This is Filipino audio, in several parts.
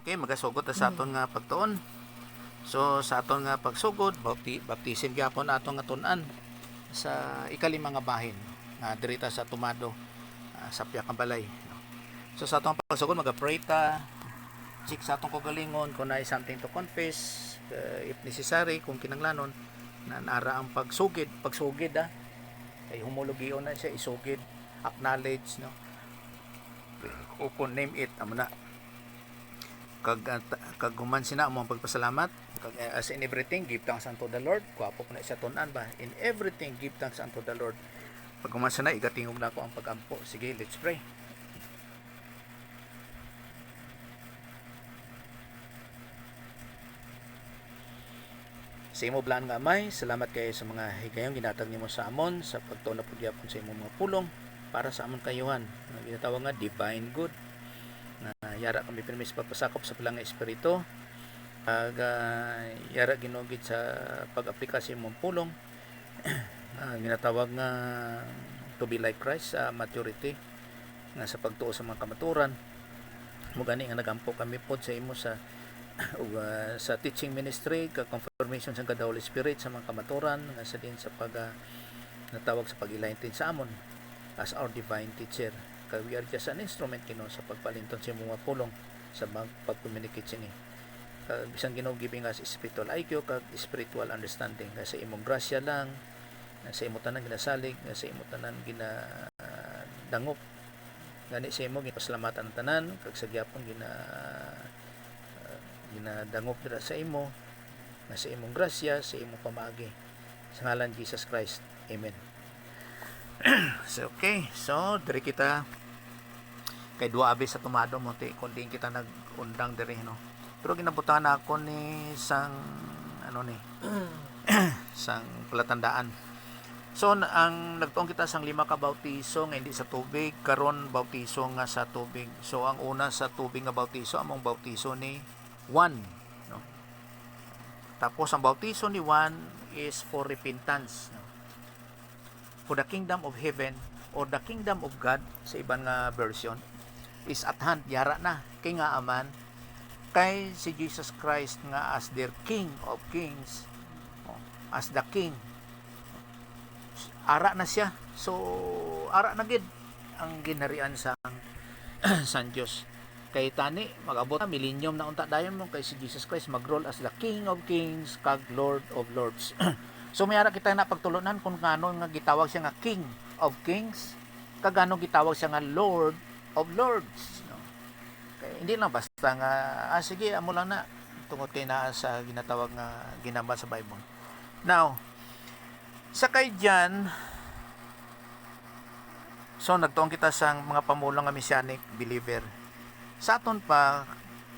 Okay, magasugod ta sa aton nga pagtuon. So sa aton nga pagsugod, baptisin gyapon aton nga tun-an sa ikalima nga bahin nga dirita sa Tumado, sa Piak nga balay. So sa atong pagsugod maga-pray ta, check sa atong kagalingon kung naay something to confess, if necessary kung kinanglanon na nara ang pagsugid kay humulugion na siya isugid, acknowledge, no, o kung name it amo na kag human sina mo pagpasalamat kag as in everything give thanks unto the Lord. Kuapo na siya tun-an ba, in everything give thanks unto the Lord. Pag human sana igatingog na ako ang pagampo. Sige, let's pray. Sa imo blaan nga Amay, salamat kayo sa mga higayong ginatag nimo sa amon sa pagtuon na pugyapon sa imong mga pulong para sa amon kayuhan nga ginatawag nga divine good, na yara kami permis pagpasakop sa palang espiritu, ag yara ginugid sa pag-aplika sa imong pulong, ginatawag nga to be like Christ sa maturity, nga sa pagtuo sa mga kamaturan. Mo gani nga nagampo kami pod sa imo sa sa teaching ministry kag confirmation sa the Holy Spirit sa mga kamaturan, nga sa din sa pag natawag sa pag-enlighten sa amon as our divine teacher. We are just an instrument kino sa pagpalinton sa mga pulong sa pag-communicate sini. Bisan Ginoo giving us spiritual IQ kag spiritual understanding, nga sa imong grasya lang, nga sa imong tanan ginasalig, nga sa imong tanan ginadangop, gani sa imong gipasalamatan ang tanan kag sa gyapon ginadangop dira sa imo, nga sa imong grasya, sa imong pamaagi, sa ngalan Jesus Christ, amen. So okay, so diri kita kay duwa abi sa Tumado mo ti kundi kita nagundang diri, no, pero ginabutangan ako ni sang sang palatandaan. So ang nagtuong kita sang 5 ka bautiso nga hindi sa tubig, karon bautiso nga sa tubig. So ang una sa tubig nga bautiso among bautiso ni Juan, no, tapos ang bautiso ni Juan is for repentance, no? For the kingdom of heaven or the kingdom of God sa ibang nga version is at hand, yara na kay nga aman kay si Jesus Christ nga as their King of Kings, as the King, ara na siya. So ara na gid ang ginharian sa San Dios. Kay tani mag-abot na millennium na unta dayon mo kay si Jesus Christ mag-rule as the King of Kings kag Lord of Lords. So may ara kita na pagtulunan kung ngano nga gitawag siya nga King of Kings kag ngano gitawag siya nga Lord of Lords, no? Kaya hindi lang basta nga sige amo lang na tungod kay naa sa ginatawag nga ginamba sa Bible. Now sakay dyan, so nagtuong kita sa mga pamulong nga messianic believer. Sa aton pa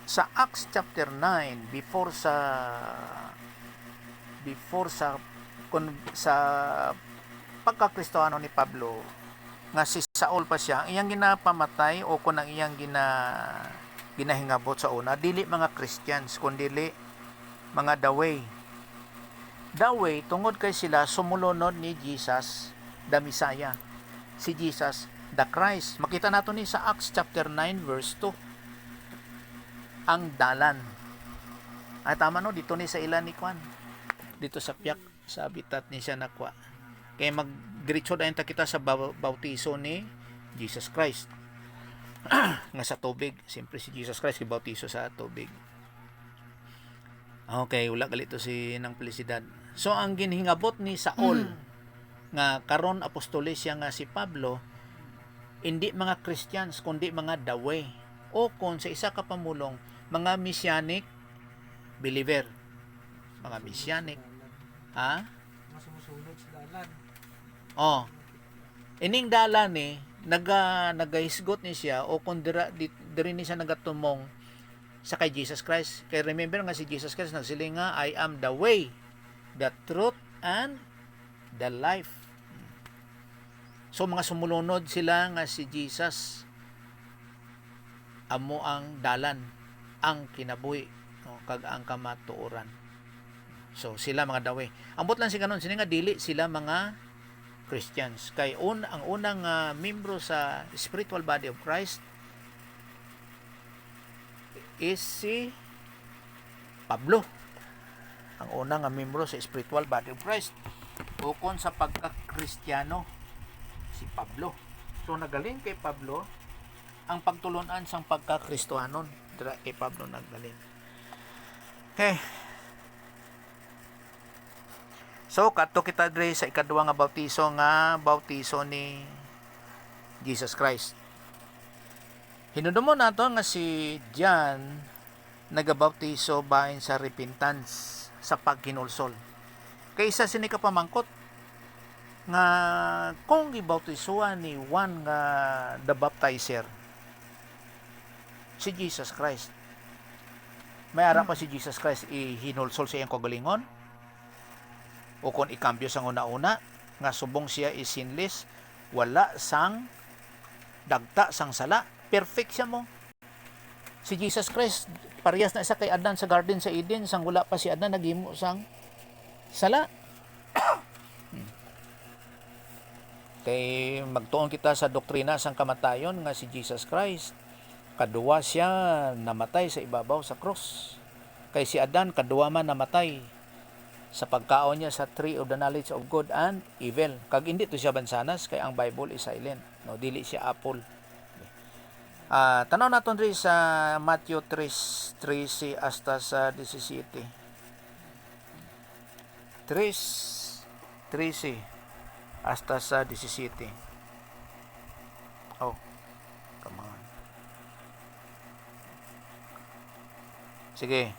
sa Acts chapter 9 before sa pagkakristohano ni Pablo, nga si Saul pa siya, iyang ginapamatay o kung ang iyang ginahingabot sa una, dili mga Christians, kundi mga daway. Daway, tungod kay sila sumulunod ni Jesus, the Messiah. Si Jesus, the Christ. Makita nato ni sa Acts chapter 9 verse 2. Ang dalan. Ay tama no, dito ni sa ilan ni Kwan. Dito sa Piak, sa habitat ni siya nakwa. Kaya magdiretso dayon ta kita sa bautiso ni Jesus Christ. Nga sa tubig, siyempre si Jesus Christ gibautiso sa tubig. Okay, wala galito si nang felicidad. So ang ginhingabot ni Saul nga karon apostoles siya nga si Pablo, hindi mga Christians kundi mga daway o kung sa isa ka pamulong mga messianic believer, mga messianic sumusunod sa dalan. Ining dalan ni nagahisgot ni siya o kung diri ni siya nagatumong sa kay Jesus Christ. Kay remember nga si Jesus Christ nagsiling nga, I am the way, the truth, and the life. So mga sumulunod sila nga si Jesus amo ang dalan, ang kinabuhi, no, kag ang kamatuoran. So sila mga daway. Ambot lang si kanon sini nga dili sila mga Christians. Kay ang unang membro sa spiritual body of Christ is si Pablo, ang una nga membro sa spiritual body of Christ. Ukon sa pagka-Kristiyano, si Pablo. So nagaling kay Pablo ang pagtulunan sang pagka-Kristohanon. Dira kay Pablo nagaling. Okay. So kadto kita diri sa ikaduha nga bautiso ni Jesus Christ. Hinudumon nato nga si John nagabautiso bahin sa repentance, sa paghinulsol. Kaysa sini ka pamangkot nga kung gibautisuan ni Juan nga the baptizer si Jesus Christ, may ara pa si Jesus Christ ihinulsol sa iyang kagalingon o kung ikambyo sang una-una nga subong siya is sinless, wala sang dagta sang sala, perfect siya mo. Si Jesus Christ parehas na isa kay Adan sa garden sa Eden, sang wala pa si Adan naghimo sang sala. Kay magtuon kita sa doktrina sang kamatayon nga si Jesus Christ kaduwa siya namatay sa ibabaw sa cross. Kay si Adan kaduwa man namatay sa pagkaon niya sa tree of the knowledge of good and evil. Kag hindi to siya bansanas kay ang Bible is silent. No, dili siya apple. Tanaw naton rin sa Matthew 3:13 hasta sa 17. 3:13 hasta sa 17. Oh, come on. Sige.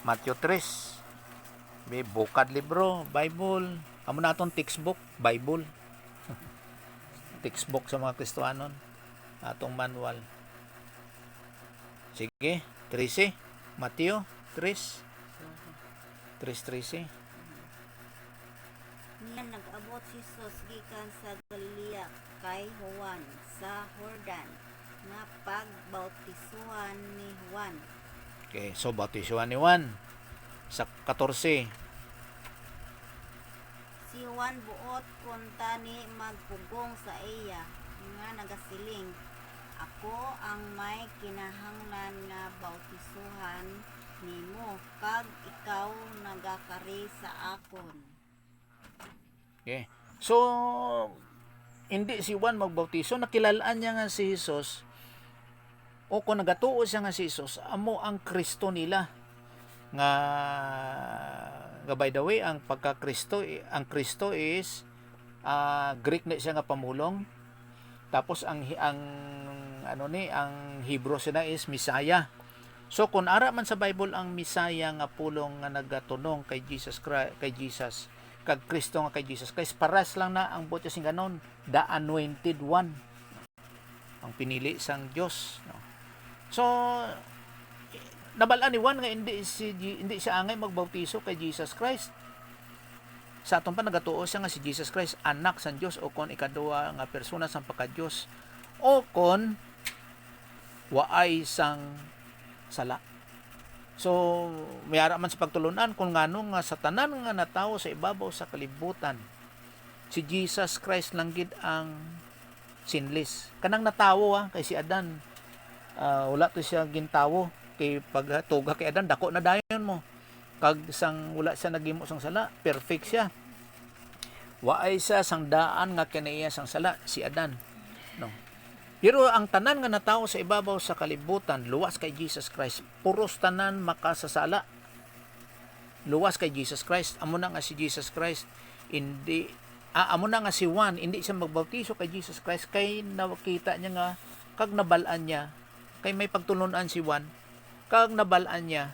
Matthew 3. May bukad libro, Bible. Amo naton textbook, Bible. Textbook sa mga Kristohanon. Atong manual. Sige, 13. Mateo 3. 3:13. Niya nag-abot si Jesus gikan sa Galilea kay Juan sa Jordan nga pagbautisuhan ni Juan. Okay, so bautisuhan ni Juan sa 14. Si Juan buot kunta ni magpugong sa iya nga nagasiling, ako ang may kinahanglan nga bautisuhan nimo kag ikaw nagakari sa akon. Okay. So hindi si Juan magbautiso, nakilalaan niya nga si Jesus. O kung nagatuo siya nga si Jesus, amo ang Kristo nila. Nga by the way, ang pagka-Kristo, ang Kristo is Greek na siya nga pamulong. Tapos ang Hebrew sila is Messiah. So kung ara man sa Bible ang Messiah nga pulong nga nagatunong kay Jesus Christ, kag Kristo nga kay Jesus Christ, paras lang na ang buot sing ganon, the anointed one, ang pinili sang Dios. So nabalaan ni Juan nga hindi siya angay magbautiso kay Jesus Christ. Sa aton pa nagatuo siya nga si Jesus Christ anak sang Dios o kon ikaduha nga persona sang pagka-Dios o kon waay sang sala. So mayara man sa pagtulunan kung ngano nga sa tanan nga natawo sa ibabaw sa kalibutan si Jesus Christ lang gid ang sinless. Kanang natawo kay si Adan wala to siya gintawo kay pagtuga kay Adan dako na dayon mo. Kag sang wala siya naghimo sang sala, perfect siya. Waay siya sang daan nga kinaiya sang sala si Adan. No. Pero ang tanan nga natawo sa ibabaw sa kalibutan luwas kay Jesus Christ, puros tanan makasasala. Luwas kay Jesus Christ, amo na nga si Jesus Christ hindi amo na nga si Juan hindi siya magbautiso kay Jesus Christ kay nakita niya nga kag nabal-an niya kay may pagtulunan si Juan kag nabal-an niya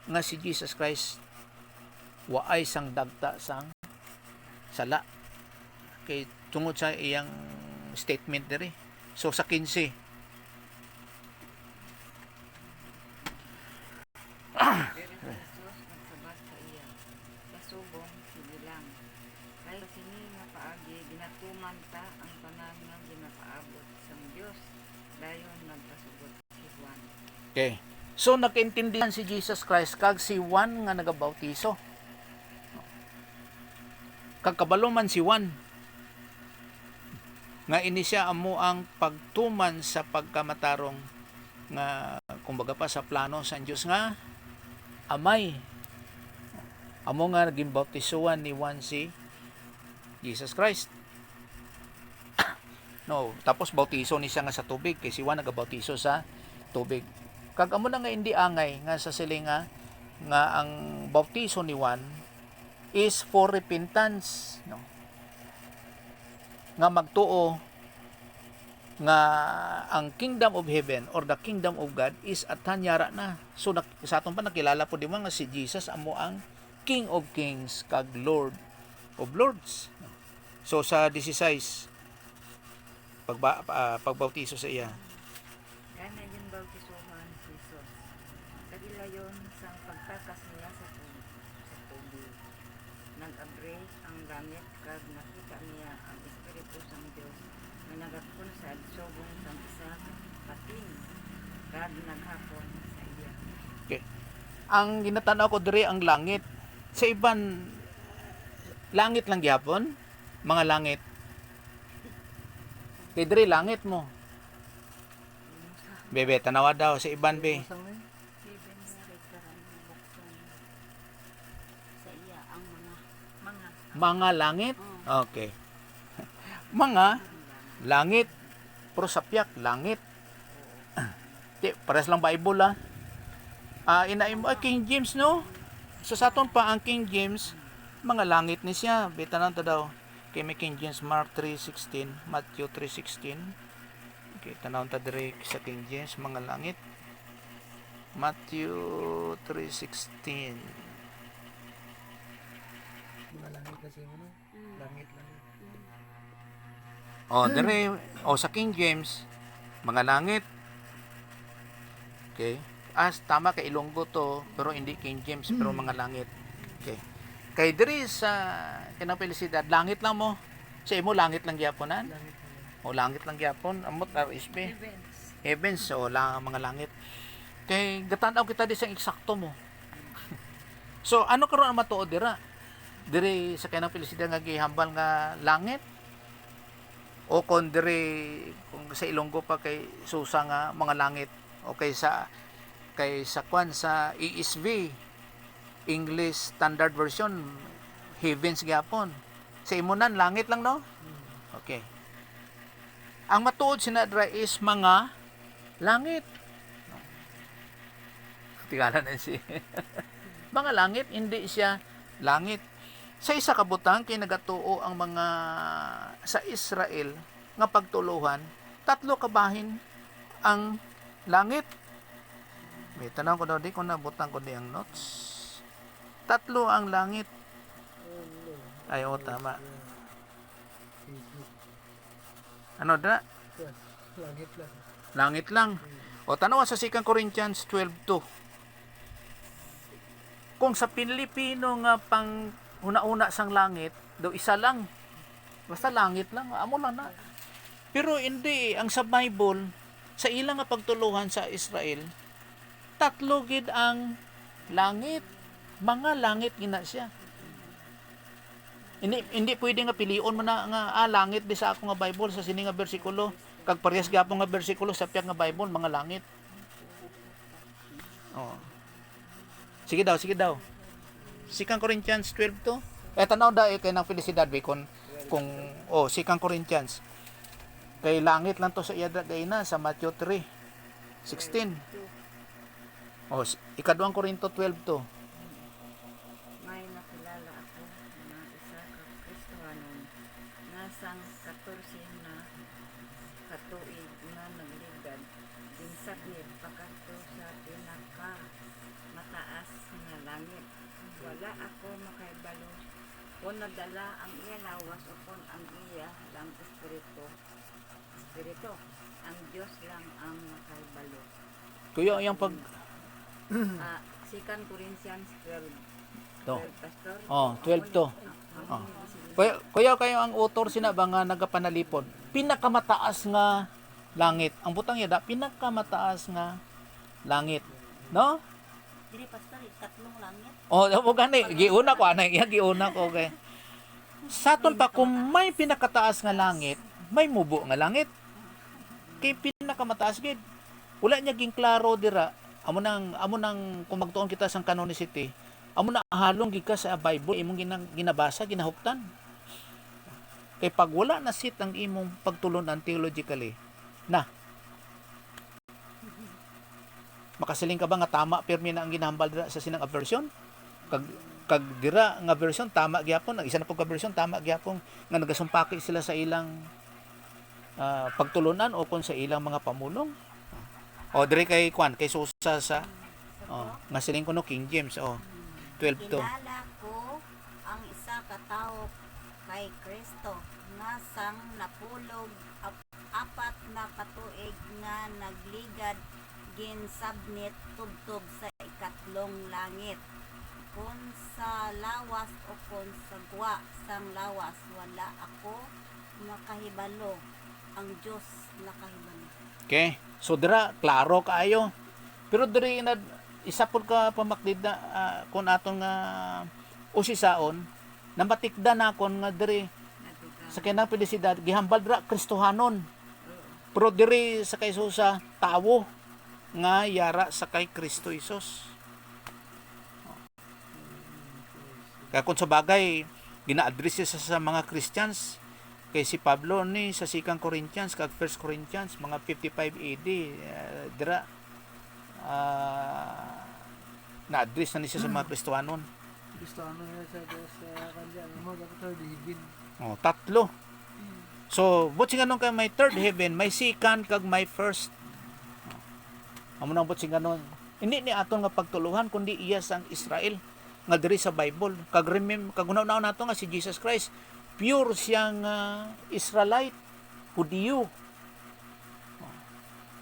nga si Jesus Christ waay sang dagta sang sala kay tungod sa iyang statement diri. So sa 15 pasubong sibilang kay sini nga paagi ginatuman ta ang tanan nga ginapaabot sang Dios dayon nagpasugod si Juan. Okay. So nakaintindihan si Jesus Christ kag si Juan nga nagabautiso. Kag kabalo man si Juan nga ini siya amo ang pagtuman sa pagkamatarong nga kumbaga pa sa plano sa Dios nga amay. Amo nga naging bautisuhan ni Juan si Jesus Christ. No, tapos bautiso ni siya nga sa tubig kay si Juan nagabautiso sa tubig. Kag amo na nga hindi angay nga sa silinga nga ang bautiso ni Juan is for repentance, no. Nga magtuo nga ang kingdom of heaven or the kingdom of God is at hanyara na. So sa aton pa nakilala po di mo nga si Jesus amo ang King of Kings kag Lord of Lords. So sa 16 pagbautiso sa iya. Kana yung bautisohan Jesus. Kagilayon sa pagtakas niya sa tubig. Nag-abre ang langit kag nakita niya ang Espiritu sang Dios nga nagakon sa subong sang isa pating kag naghapon sa iya. Okay. Ang ginatanaw ko diri ang langit. Sa iban langit lang gyapon, mga langit. Kay diri langit mo. Bebe, tanawa daw sa iban be. Heaven nga rin karan buksan sa iya ang Mga Mga langit. Okay. Mga langit. Pero sapyak, langit. Di, pares lang Bible inaim King James no? So sa aton pa ang King James, mga langit ni siya. Bitanan ta daw. Kay may King James Mark 3:16, Matthew 3:16. Okay, tanawon ta dire sa King James mga langit. Matthew 3:16. Mga langit kasi mo, no? Langit lang. Dire sa King James mga langit. Okay. Tama kay Ilonggo to, pero hindi King James, pero mga langit. Okay. Kay diri sa kanang felicidad, langit lang mo. Sa imo langit lang gyapon Langit lang. O langit lang gyapon, amot RSP. events. Heavens o mga langit. Kay gatanaw kita di sa eksakto mo. So ano karon ang matuod dira? Diri sa kanang felicidad nga gihambal nga langit? O kung diri kung sa Ilonggo pa kay susa nga mga langit o kay sa kwan sa ESV English Standard Version heavens gyapon. Sa imunan langit lang no? Okay. Ang matuod sinadra is mga langit. Tingala na si mga langit, hindi siya langit. Sa isa ka butang kay nagatuo ang mga sa Israel nga pagtuluhan, 3 kabahin ang langit. May tanong ko daw di ko nabutang ko di ang notes. 3 ang langit. Ay, tama. Ano na? Langit lang. Langit lang. O tanawa sa 2 Corinthians 12:2. Kung sa Pilipino nga pang una-una sang langit, do isa lang. Basta langit lang, amo lang na. Pero hindi ang sa Bible, sa ilang nga pagtuluhan sa Israel, 3 gid ang langit. Mga langit gina siya. Hindi pwede nga pilion mo na nga langit di sa ako nga Bible sa sini nga bersikulo. Kag parehas gyapon nga bersikulo sa piyak nga Bible mga langit. Oh. Sige daw. 2 Corinthians 12:2. Tanaw da kay nang felicidad be kung 2 Corinthians. Kay langit lang to sa iya na sa Matthew 3:16. Ika-2 Korinto 12:2. May nakilala ako na isa ka Kristohanon nga sang 14 na katuig na nagligad din sakit pakato sa pinaka mataas nga langit. Wala ako makaibalo kung nadala ang iya lawas o kung ang iya lang espiritu. Ang Diyos lang ang makaibalo. Kuya yung pag 2 Corinthians 12. to. 12, Pastor. 12 to. Kuya kayo ang author sina ba nga nagapanalipod. Pinakamataas nga langit. Ang butang yada pinakamataas nga langit. No? Dili pastor, 3 langit. Mo gani giuna ko giuna ko kay. Sa aton pa kung may pinakataas nga langit, may mubo nga langit. Kay pinakamataas gid. Wala niya ging klaro dira. Amo nang kung magtuon kita sang canonicity, amo na halong gika sa Bible imong ginabasa, ginahuptan. Kay pag wala na sit ang imong pagtulunan theologically, na makasiling ka ba nga tama pirmi na ang ginahambal dira sa sinang version? Kag dira nga version tama gyapon, ang isa na pug version tama gyapon nga nagasumpaki sila sa ilang pagtulunan o kon sa ilang mga pamulong. O dire kay Susa sa nga siling kuno King James 12 to. Kilala ko ang isa ka tawo kay Kristo nga sang napulog apat na katuig nga nagligad ginsabnit tubtob sa ikatlong langit. Kung sa lawas o kung sa guwa sang lawas wala ako makahibalo, ang Diyos nakahibalo. Okay? So dira klaro kaayo. Pero diri na isa pud ka pamaklid na kun aton nga usisaon na matikda na kon nga diri sa kanang pilisidad gihambal dira Kristohanon. Pero diri sa kay Susa tawo nga yara sa kay Kristo Hesus. Kaya kung sa bagay gina-address siya sa mga Christians, kay si Pablo ni sa 2 Corinthians kag 1 Corinthians mga 55 AD dira na-address na siya sa mga Kristohanon. Gusto ano nga sa kanya, mo dapat hibin. Tatlo. So, buti nga nung kay may third heaven, may second kag may first. Amo nang buti nga nun. Hindi ni aton nga pagtuluhan kundi iya sang Israel nga diri sa Bible. Kag unaw nato nga si Jesus Christ pure siyang Israelite, Hudiyo.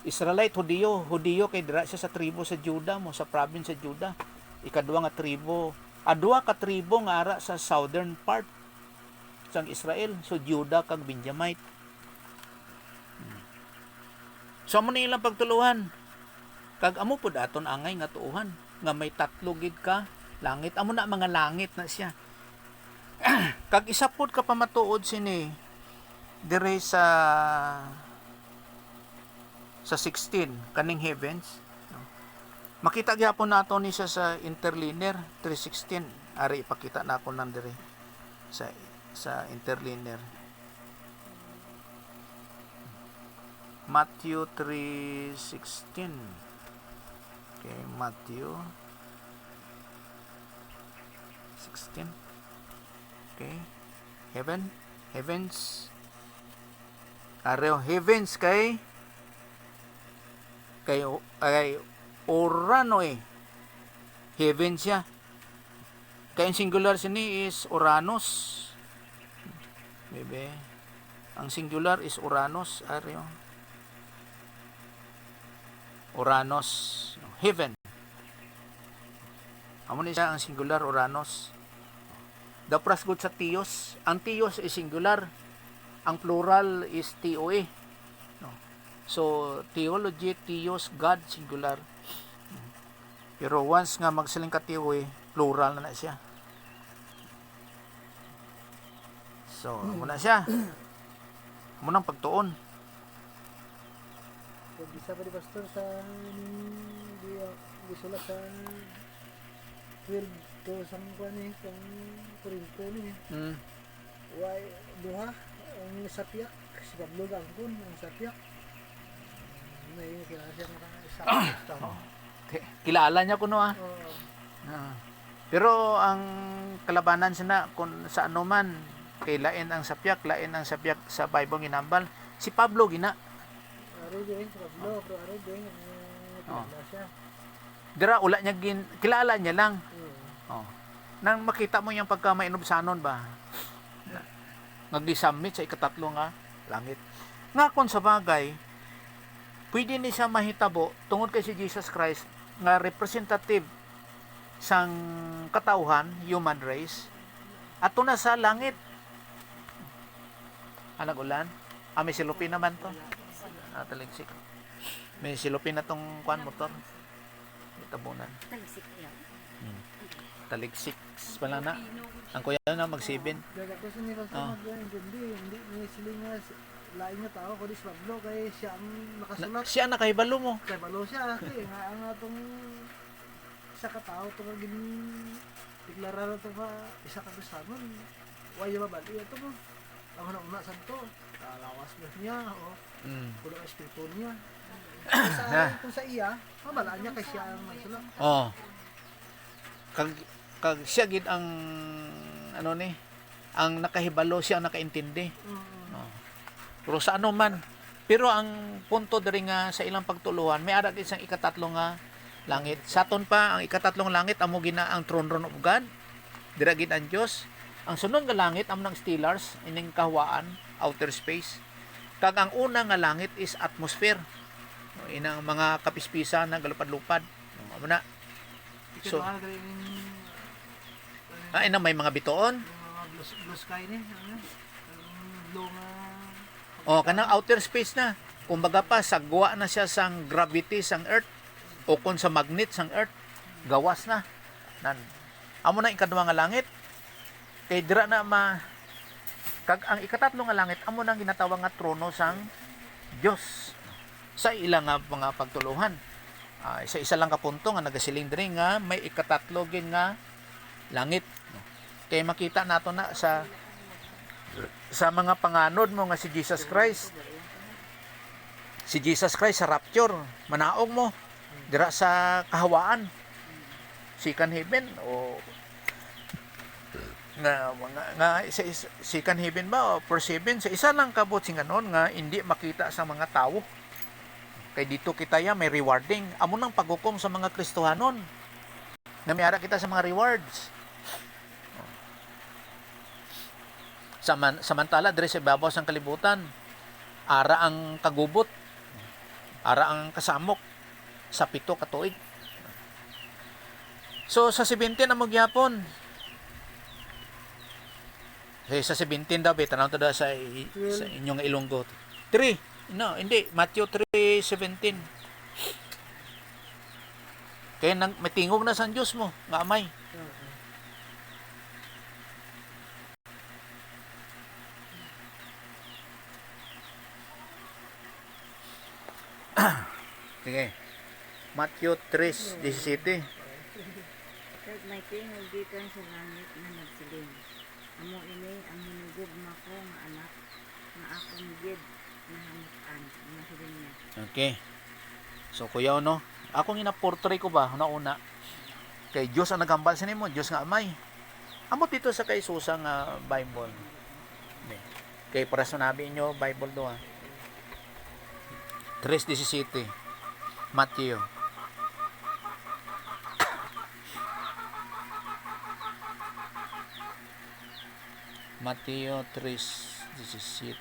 Israelite, Hudiyo kay dira siya sa tribo sa Juda mo, sa province sa Juda. Ikaduha nga tribo, adua ka tribo nga ara sa southern part sang Israel, so Juda kag Benjamite. So amo ni ilang pagtuluhan. Kag amo pud aton angay nga tuuhan nga may tatlo gid ka langit. Amo na mga langit na siya. Kag isa pud ka pamatuod sini dire sa 16 kaning heavens. Makita gyapon nato ni siya sa interlinear 3:16. Ari ipakita na ako nan dire sa interlinear. Matthew 3:16. Okay, Matthew 16. Okay. Heavens. Areo heavens kay Urano Heavens siya. Kay singular sini is Uranus. Maybe. Ang singular is Uranus. Areo. Uranus. Heaven. Amo ni siya ang singular Uranus. Dapras good sa Theos. Ang Theos is singular. Ang plural is Theoe. No. So, theology, Theos, God, singular. Pero once nga magsiling ka Theoe, plural na siya. So, muna siya. Munang pagtuon. Pag isa pa di pastor sa di sulat sa 12 to sang kuan ni sang Korinto ni. Why duha ang sapyak si Pablo gangkon ang sapyak. May kilala siya mga isa. Kilala niya kuno Pero ang kalabanan sina kung sa ano man kay lain ang sapyak sa Bible ginambal si Pablo gina. Ari din si Pablo, pero ari din kilala siya. Dira ula niya kilala niya lang. Nang makita mo yung pagka-mainobsanon ba? Nag-submit sa ikatatlo nga langit. Nga kon sa bagay, pwede ni siya mahitabo tungod kay si Jesus Christ nga representative sang katawhan, human race, ato na sa langit. Anag ulan? May silupin naman to. Taligsik. May silupin na tong kuan motor. Itabunan. Talisik yan. Taligsik pala na. Ang kuya na mag-7. Daga ko sa nila sa hindi ni silingas lain nga tao kundi si Pablo kay siya ang nakasulat. Siya nakahibalo mo. Kay balo siya kay nga ang atong isa ka tao to nga gin deklarado to nga isa ka Kristiyano. Way mabali ato mo. Ang una santo, lawas niya o pulo ang espiritu niya. Kung sa iya, mabalaan niya kay siya ang magsulat. Oh. Kag siya gid ang ano ni, ang nakahibalo, siya ang nakaintindi. Oh. Pero sa ano man, pero ang punto diri nga sa ilang pagtuluhan, may ara isang ikatatlo nga langit. Saton pa ang ikatatlong langit amo gina ang throne room of God. Dira gid ang Dios. Ang sunod nga langit amo nang stellars, ining kahawaan, outer space. Kag ang una nga langit is atmosphere. Inang mga kapispisa na galupad-lupad. Amo na. So, ina may mga bituon. Mga blue sky ni, ano? Ang blue nga O kanang outer space na. Kumbaga pa sagwa na siya sang gravity sang earth o kun sa magnet sang earth, gawas na. Nan. Amo na ikaduha nga langit. Kay dira na kag ang ikatatlo nga langit amo nang ginatawag nga trono sang Dios sa ilang nga mga pagtuluhan. Isa-isa lang ka punto nga nagasiling diri nga may ikatatlo gin nga langit. Kay makita nato na sa mga panganod mo nga si Jesus Christ. Si Jesus Christ sa rapture, manaog mo dira sa kahawaan. Second heaven o nga second heaven ba o first heaven, sa isa lang kabot sing ganon nga hindi makita sa mga tao. Kay dito kita ya may rewarding. Amo nang paghukom sa mga Kristohanon. Namiara kita sa mga rewards. Samantala diri sa ibabaw sang kalibutan, ara ang kagubot, ara ang kasamok sa 7 ka tuig. So sa 17 na magyapon. Sa 17 daw, tanaw to daw sa inyong Ilonggo. 3. No, hindi. Matthew 3:17. Kaya may tingog na sa Diyos mo, nga amay. Sige. Matthew 3:17. Kahit may tingog gikan sa langit na nagsiling. Amo ini ang hinugugma ko nga anak nga akong gid nahamutan nga siling niya. Okay. So kuya no, akong ina-portray ko ba una kay Dios ang nagambal sa nimo, Dios nga amay. Amo dito sa kay Susa nga Bible. Kay para sa nabi inyo Bible do 3:17 Matthew. Mateo 3:17.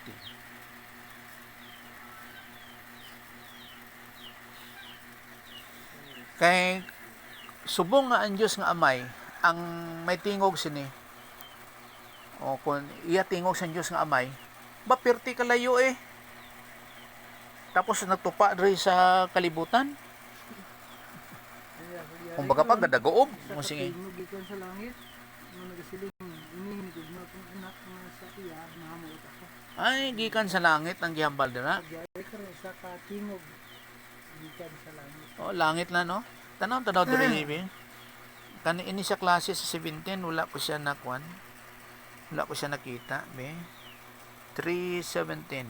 Kay subong nga ang Dios nga amay ang may tingog sini. O kung iya tingog sa Dios nga amay, ba perti kalayo eh. Tapos nagtupa diri sa kalibutan. Kung baga pa gadagoob mo sige. gikan sa langit, nga nagasiling ini hinugugma kong anak nga sa iya nahamot ako. Ay gikan sa langit ang gihambal dira. Nagyari ka rin sa katingog gikan sa langit. Oh, langit na no. Tanaw diri ni. Kani ini sa klase sa 17 wala ko siya nakuan. Wala ko siya nakita, be. 3:17.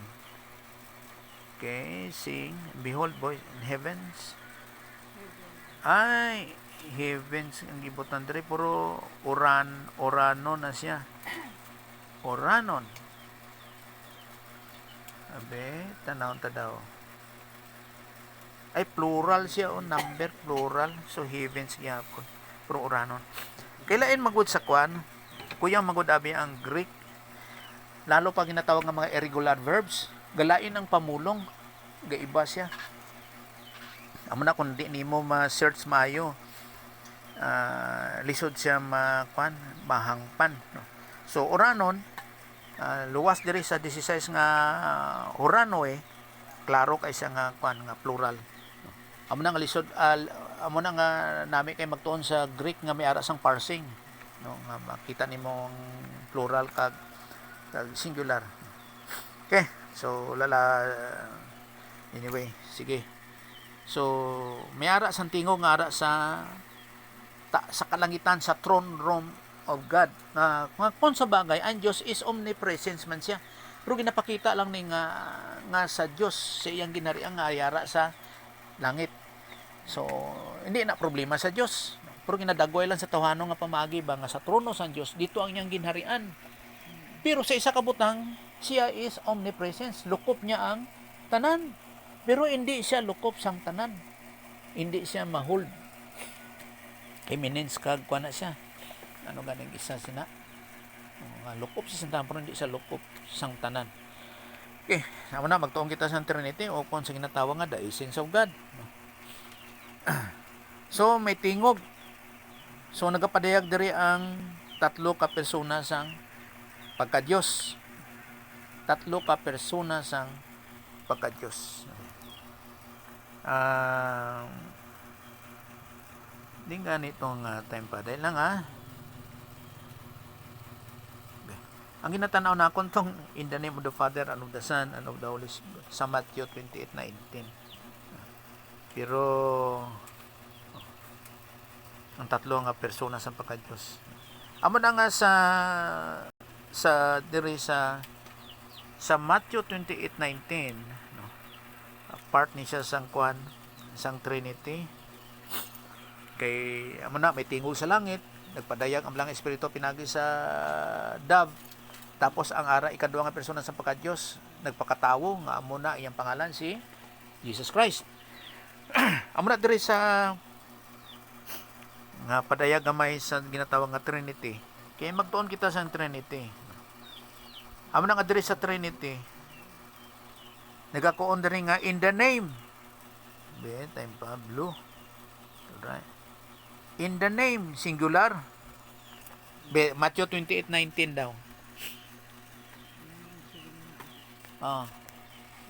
Okay, sing, behold boys in heavens. Ay, heavens ang gibutan diri puro orano na siya. Oranon. Abe, tanaw ta daw. Ay plural siya o number plural, so heavens gyapon. Puro oranon. Kailain magud sa kwan? Kuya magud abi ang Greek. Lalo pag ginatawag nga mga irregular verbs, galain ang pamulong, gaiba siya. Amo na kung di nimo ma-search maayo, lisod siya mahangpan. No? So, oranon, luwas diri sa 16 nga orano klaro kay siya nga nga plural. No? Amo na nga lisod, amo na nga nami kay magtuon sa Greek nga may ara sang parsing. No? Nga makita nimo ang plural kag singular. Okay. So anyway, sige. So may ara sang tingog nga ara sa sa kalangitan, sa throne room of God. Kung sa bagay, ang Diyos is omnipresence man siya. Pero ginapakita lang ni nga sa Diyos sa iyang ginharian nga yara sa langit. So hindi na problema sa Diyos. Pero ginadagway lang sa tawhano nga pamagi ba nga sa trono sa Diyos dito ang iyang ginharian. Pero sa isa kabutang, siya is omnipresence. Lukop niya ang tanan. Pero hindi siya lukop sang tanan. Hindi siya mahold. Eminence kag kuha na siya. Ano ganing isa sina? Lukop siya sang tanan, pero hindi siya lukop sang tanan. Okay, sama na magtuong kita sa Trinity o kung sa ginatawag nga the essence of God. So may tingog. So nagapadayag diri ang tatlo ka persona sang pagka-Diyos. Tatlo ka persona sang pagka-Diyos. Hindi nga nitong time pa. Dahil lang okay. Ang ginatanaw na akong tong in the name of the Father and of the Son and of the Holy Spirit sa Matthew 28:19. Pero ang tatlo nga persona sa pagka-Diyos. Amo na nga sa diri sa Matthew 28:19, no. Part ni siya sang kwan, sang Trinity. Kay amo na may tingog sa langit, nagpadayag ang langit espiritu pinagi sa dove. Tapos ang ara ikaduha nga persona sa pagka-Diyos nagpakatawo nga amo na iyang pangalan si Jesus Christ. Amo na diri sa nga padayag gamay sa ginatawag nga Trinity. Kaya magtuon kita sa Trinity. Amo na nga diri sa Trinity. Nagakuon diri nga in the name. Be, time pa blue. Alright. In the name singular. Be, Matthew 28:19 daw.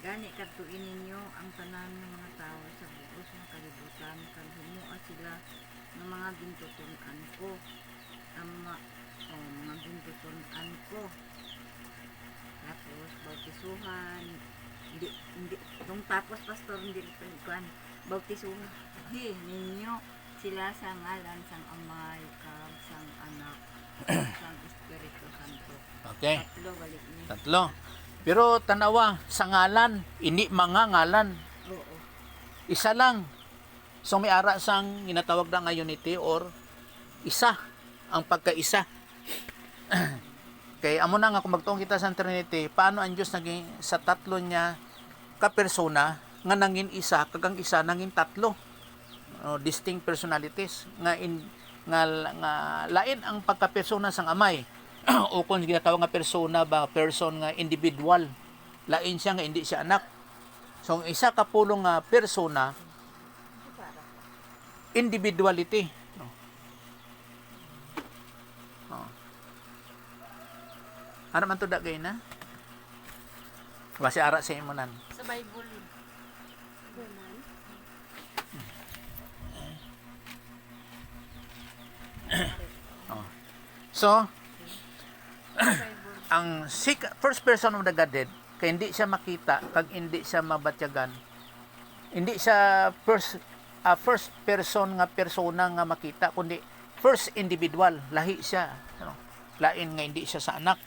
Gani katuin ninyo ang tanan ng mga tao sa bugos ng kalibutan kag himua sila ng mga gintuton-an ko. Mga gintuton-an ko. Tapos bautisuhan hindi nung tapos pastor hindi pagkuan bautisuhan ninyo sila sa ngalan sang Amay kag sang Anak sang Espiritu Santo. Okay. Tatlo balik ni. Tatlo. Pero tanawa sa ngalan, ini mga ngalan. Oo. Isa lang. So may ara sang ginatawag na nga unity or isa, ang pagkaisa. Kay amo na nga kung magtuong kita sa Trinity, paano ang Diyos naging sa tatlo niya ka-persona nga nangin isa, kagang isa nangin tatlo. Distinct personalities nga lain ang pagka-persona sang Amay. O kung ginatawag nga persona ba, person nga individual. Lain siya nga hindi siya anak. So ang isa ka pulong nga persona individuality. Ano man to da gay na? Basi ara sa imunan. Sa Bible. Human. So, ang first person of the Godhead, kaya hindi siya makita, kag hindi siya mabatyagan, hindi siya first person nga persona nga makita, kundi first individual, lahi siya. Lain nga hindi siya sa anak.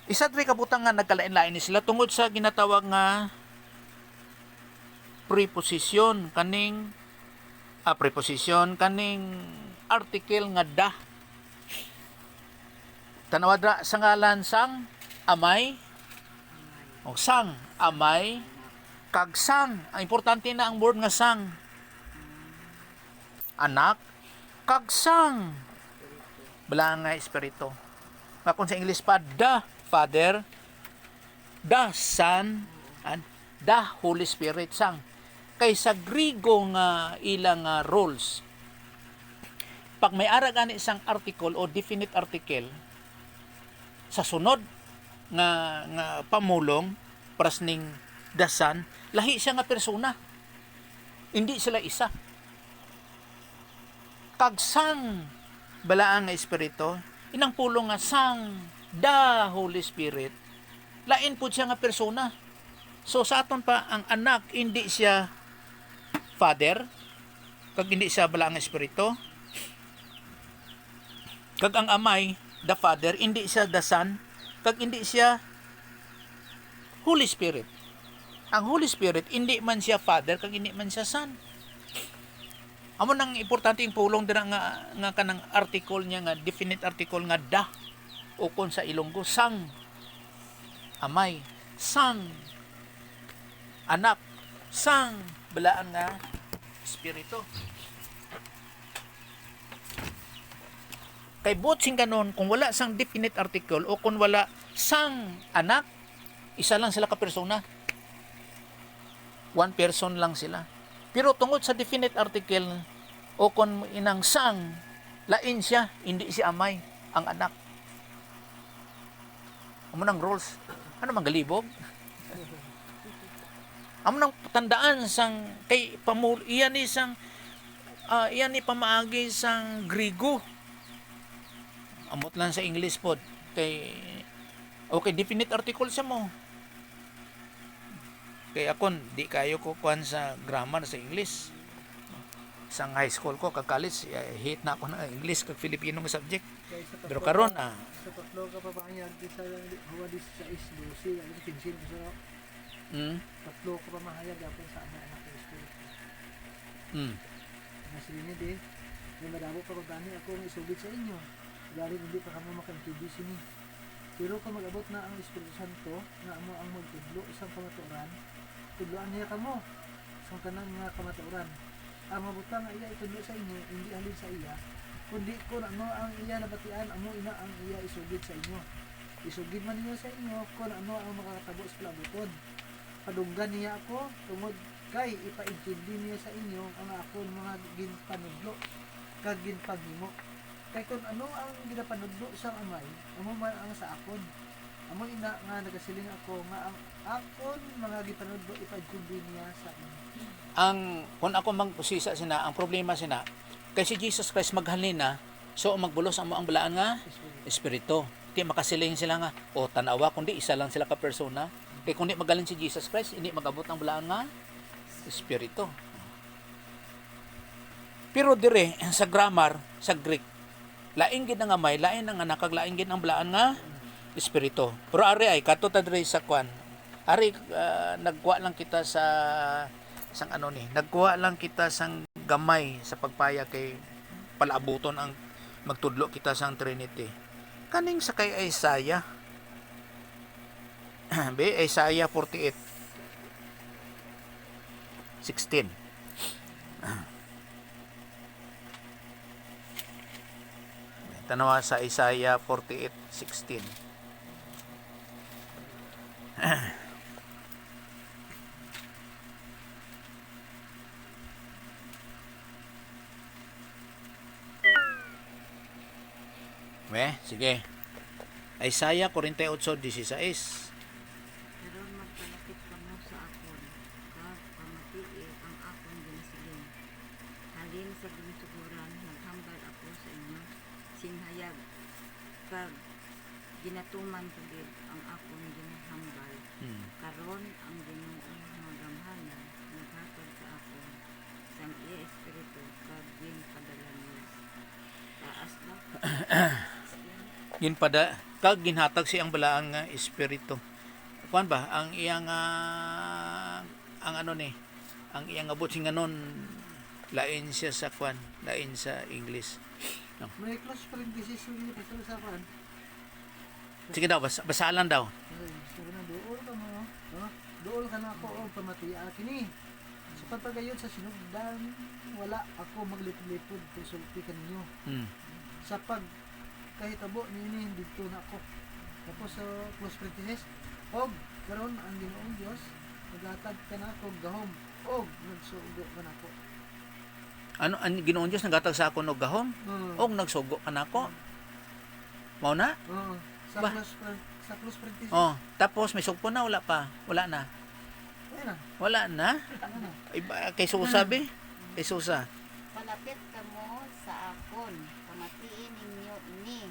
Isa tri kabutang nga nagkalain-lain ni sila tungod sa ginatawag nga preposition kaning article nga da. Tanawadra sa ngalan sang Amay o sang Amay kag sang. Ang importante na ang word nga sang. Anak kag sang. Bala nga espiritu. Nga kung sa English pa, the Father, the Son, and the Holy Spirit sang. Kay sa Griego nga ilang roles. Pag may ara gani isang article o definite article, sa sunod nga pamulong prasning the Son, lahi siya nga persona. Hindi sila isa. Kag sang balaang nga espiritu, inang pulong nga sang the Holy Spirit, lain po siya nga persona. So sa aton pa ang anak hindi siya father, kag hindi siya bala nga espiritu. Kag ang amay, the father, hindi siya the son, kag hindi siya Holy Spirit. Ang Holy Spirit hindi man siya father kag hindi man siya son. Amo nang importante yung pulong dira nga kanang article niya nga definite article nga da o kon sa Ilonggo sang amay, sang anak, sang belaan nga espiritu. Kay botsing kanon kung wala sang definite article o kung wala sang anak, isa lang sila ka persona. One person lang sila. Pero tungod sa definite article o kung inang sang, lain siya, hindi si amay, ang anak. Amo nang rules. Ano man galibog? Amo nang tandaan sang kay iyan ni sang iyan ni pamaagi sang Grigo. Amot lang sa English pod kay okay definite article siya mo. Kaya akon di kayo ko kuan sa grammar sa English. Sang high school ko kag college hate na ako ng English kag Filipino nga subject. Kaya sa Pero tatlo- karon sa tatlo ka pa ba niya sa Hawadis sa Islusi, ano kinsin ko sa tatlo ka pa mahayag ako sa ama anak ng Espiritu. Kasi di, may madabo pa kung gani ako ang isugid sa inyo. Galing hindi pa kamo makaintindi sini. Pero kung mag-abot na ang Espiritu Santo, na amo ang magtudlo isang kamatuoran, tudloan niya kamo isang kanang nga kamatuoran. Ang mabutang nga iya itudlo sa inyo, hindi halin sa iya, kundi kung ano ang iya nabatian, amo ina ang iya isugid sa inyo. Isugid man niya sa inyo kung ano ang makakatabo sa palabuton. Padunggan niya ako tungod kay ipaintindi niya sa inyo ang akon mga ginpanudlo kag ginpaghimo. Kay kung ano ang ginapanudlo sa amay, amo man ang sa akon. Amo ina nga nagasiling ako nga ang akon mga gipanudlo ipaintindi niya sa inyo. ang kung ako magpusisa sina ang problema sina kay si Jesus Christ maghalin na so magbulos amo ang balaan nga espiritu. Di makasiling sila nga o tanawa kundi isa lang sila ka persona. Kay kundi magaling si Jesus Christ hindi magabot ang balaan nga espiritu. Pero dire sa grammar sa Greek laing gid nga may lain ang anak kag laing gid ang balaan nga espiritu. Pero ari ay kato ta dire sa kwan. Ari nagkuha lang kita sa sang ano ni, nagkuha lang kita sang gamay sa pagpaya kay palaabuton ang magtudlo kita sang Trinity. Kaning sa kay Isaiah. Be Isaiah 48:16. Tanawa sa Isaiah 48:16. Sige. Isaiah 48:16. Karon magpalapit kamo sa akon, kag pamatii ang akong ginasiling. Halin sa ginsuguran, naghambal ako sa inyo, singhayag, kag ginatuman ko gid ang akong ginahambal. Karon ang Ginoo nga gamhanan naghatag sa akon sang iya espiritu kag ginpadala niya. Taas na. Ginpada kag ginhatag siyang balaang nga espiritu. Kuan ba ang iyang ang ano ni, ang iyang abot sing nganon lain siya sa kwan, lain sa English. May close parenthesis yun yung pasal sa kan. Sige daw, basalan daw. Sabi na, dool ka mo. Dool ka na ako o pamatiya kini. Sa pagpagayon sa sinugdan, wala ako maglipod-lipod kung sulti kanyo. Sa pag kahitabo niini dito na ako. Tapos sa close parenthesis, og karon ang Ginoong Dios naghatag ka na ako gahom og nagsugo ka na ako. Ano ang Ginoong Dios naghatag sa akon og gahom og nagsugo kanako. Mao na? Sa Ba? sa close parenthesis. Oh, tapos may sugpo na wala pa. Wala na. Ayun na. Wala na. Ano na? Iba kay Susa be. Kay Susa. Palapit kamo sa akon, pamatiin ninyo ini,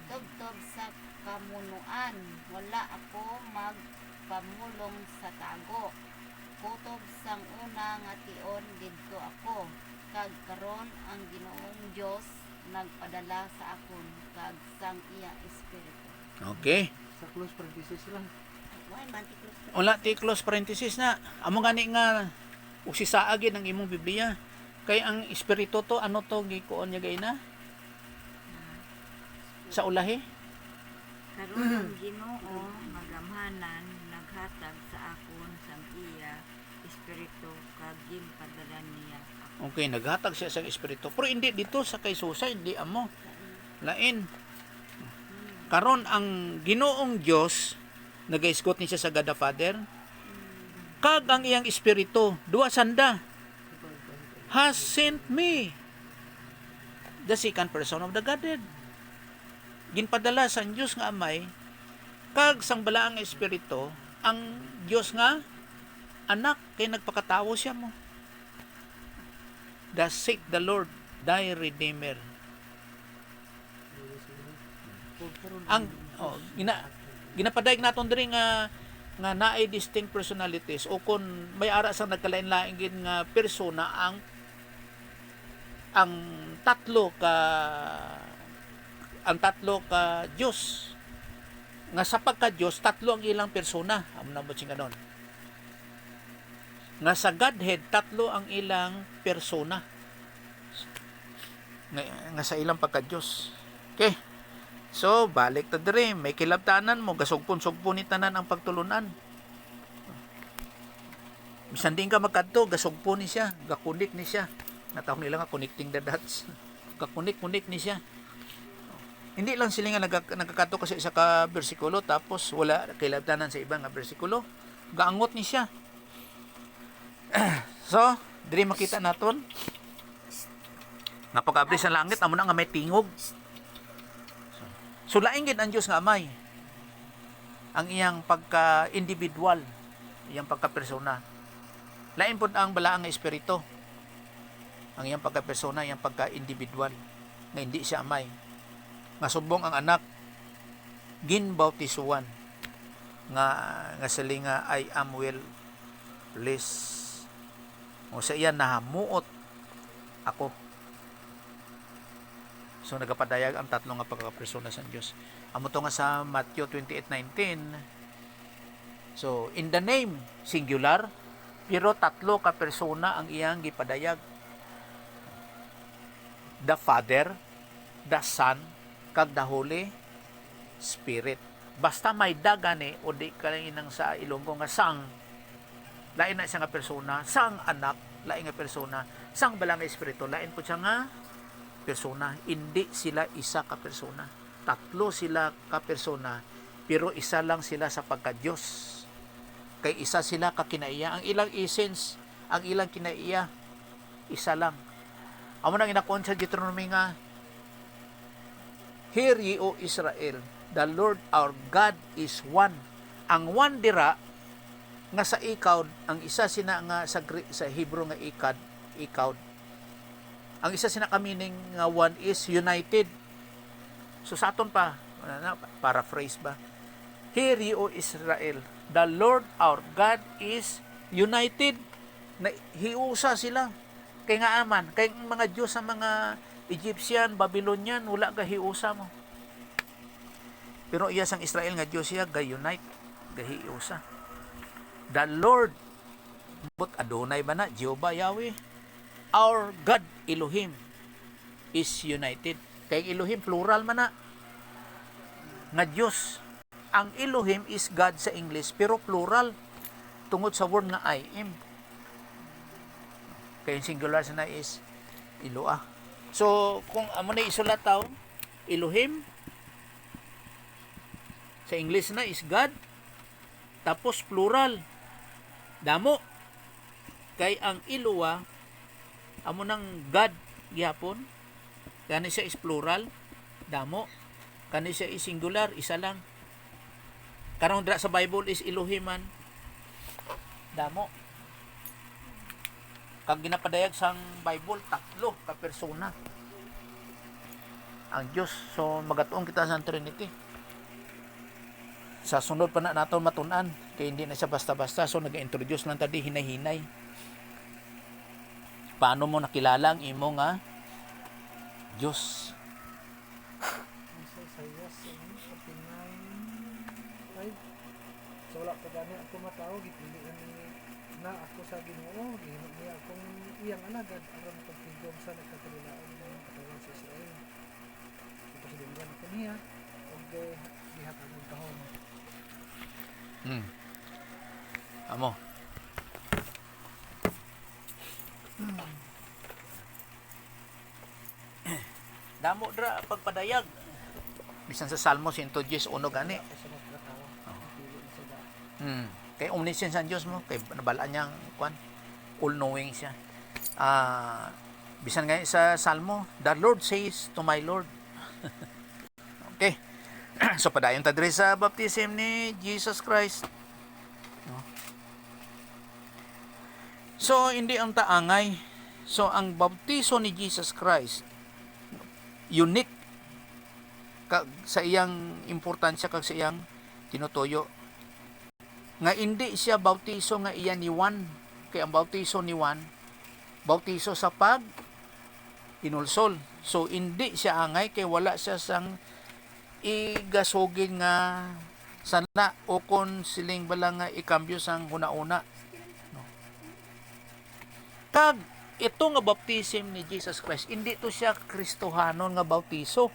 tubtob sa kamunuan. Wala ako magpamulong sa tago. Kutob sang una nga tion didto ako. Kag karon ang Ginoong Dios nagpadala sa akon kag sang iya espiritu. Okay. Sa close parenthesis lang. Why mantiklos? Wala ti close parenthesis na. Amo gani nga usisaagin ang imong Biblia. Kay ang espiritu to ano to gikuon niya gayna? Sa ulahi? Karon ang Ginoo magamhanan naghatag sa akon sang iya espiritu kag ginpadala niya ako. Okay, naghatag siya sa espiritu. Pero hindi dito sa kay Susa, hindi amo. Lain. Karon ang Ginoong Dios nagaisgot ni siya sa God the Father. Kag ang iyang espiritu, duwa sanda, has sent me. The second person of the Godhead. Ginpadala sa Diyos nga Amay, kag sang balaang espiritu, ang Diyos nga anak, kay nagpakatawo siya mo. Thus saith the Lord, thy Redeemer. Ang ginapadayag naton diri nga naay distinct personalities o kun may ara sang nagkalain-lain gid nga persona ang tatlo ka Dios nga sa pagka Dios tatlo ang ilang persona amo na mo ganon nga sa Godhead tatlo ang ilang persona nga sa ilang pagka Dios. Okay. So, balik ta diri, may kilabtanan mo, gasugpon-sugpon ni tanan ang pagtulunan. Bisan din ka magkadto, gasugpon ni siya, gakunik ni siya. Natawag nila nga connecting the dots. Gakunik-kunik ni siya. Hindi lang sila nga nagkakadto kasi isa ka bersikulo tapos wala kilabtanan sa ibang nga bersikulo. Gaangot ni siya. So, diri makita naton nga pag-abri sa langit amo na nga may tingog. So laing gid ang Dios nga Amay. Ang iyang pagka-individual, iyang pagka-persona. Lain pud ang balaang nga espiritu. Ang iyang pagka-persona, iyang pagka-individual nga hindi siya Amay. Nga subong ang anak ginbautisuan nga sali nga I am well pleased. O sa iya nahamuot ako. So nagapadayag ang tatlo nga pagkakapersona sa Dios. Amo to nga sa Matthew 28:19. So in the name singular pero tatlo ka persona ang iyang gipadayag. The Father, the Son, kag the Holy Spirit. Basta may dagani o di ka lang inang sa Ilonggo nga sang lain na siya nga persona, sang anak, lain nga persona, sang balang espiritu, lain po siya nga persona. Hindi sila isa ka persona. Tatlo sila ka persona, pero isa lang sila sa pagka-Diyos. Kay isa sila ka kinaiya. Ang ilang essence, ang ilang kinaiya, isa lang. Amo nang inakon sa Deuteronomy nga, Hear ye, O Israel, the Lord our God is one. Ang one dira, nga sa ikawd, ang isa sina nga sa Hebrew nga ikawd. Ang isa sina ka meaning nga one is united. So sa aton pa, paraphrase ba? Hear ye, O Israel, the Lord our God is united. Na hiusa sila. Kay nga aman, kay mga Diyos sa mga Egyptian, Babylonian, wala ka hiusa mo. Pero iya sang Israel nga Diyos siya, ga-unite, ga-hiusa. The Lord, but Adonai ba na, Jehovah Yahweh, our God, Elohim, is united. Kay Elohim, plural man na. Nga Diyos. Ang Elohim is God sa English, pero plural. Tungod sa word nga I am. Kaya singular na is Eloah. So, kung amo na isulat tao, Elohim, sa English na is God, tapos plural, damo. Kay ang Eloah, amo ng God gihapon, kani siya is plural, damo. Kani siya is singular, isa lang. Karong dra sa Bible is Elohiman, damo. Kag ginapadayag sang Bible, tatlo ka persona. ang Dios. So magatuon kita sa Trinity. Sa sunod pa na naton matun-an kay hindi na siya basta-basta. So nag-introduce lang tadi hinay-hinay. Paano mo nakilala ang imo nga Diyos? Sa Isaias 49:5. So wala pa gani ako matawag, ipili na ako sa Ginoo, gihinag niya akong iyang alagad aron pagtigom sa nagkatalilaan ng katawan sa Israel. So pasidunggan ako niya og gihatag og kahon. Amo. Damo dra pagpadayag. Bisan sa Salmo 110 gani. Ako sa magkatawa, ipili na sa da. Kay omniscient sa Diyos mo, kay nabalaan niyang kwan, all knowing siya. Bisan nga sa Salmo, the Lord says to my Lord. Okay. So padayon ta diri sa baptism ni Jesus Christ. No? So hindi ang taangay. So ang baptiso ni Jesus Christ unique sa iyang importansya kag sa iyang tinutuyo. Nga hindi siya bautiso nga iyan ni Juan. Kaya ang bautiso ni Juan, bautiso sa pag inulsol. So hindi siya angay kay wala siya sang igasogin nga sana o kon siling bala nga ikambyo sang una-una. No. Kag ito nga baptism ni Jesus Christ, hindi to siya Kristohanon nga bautiso.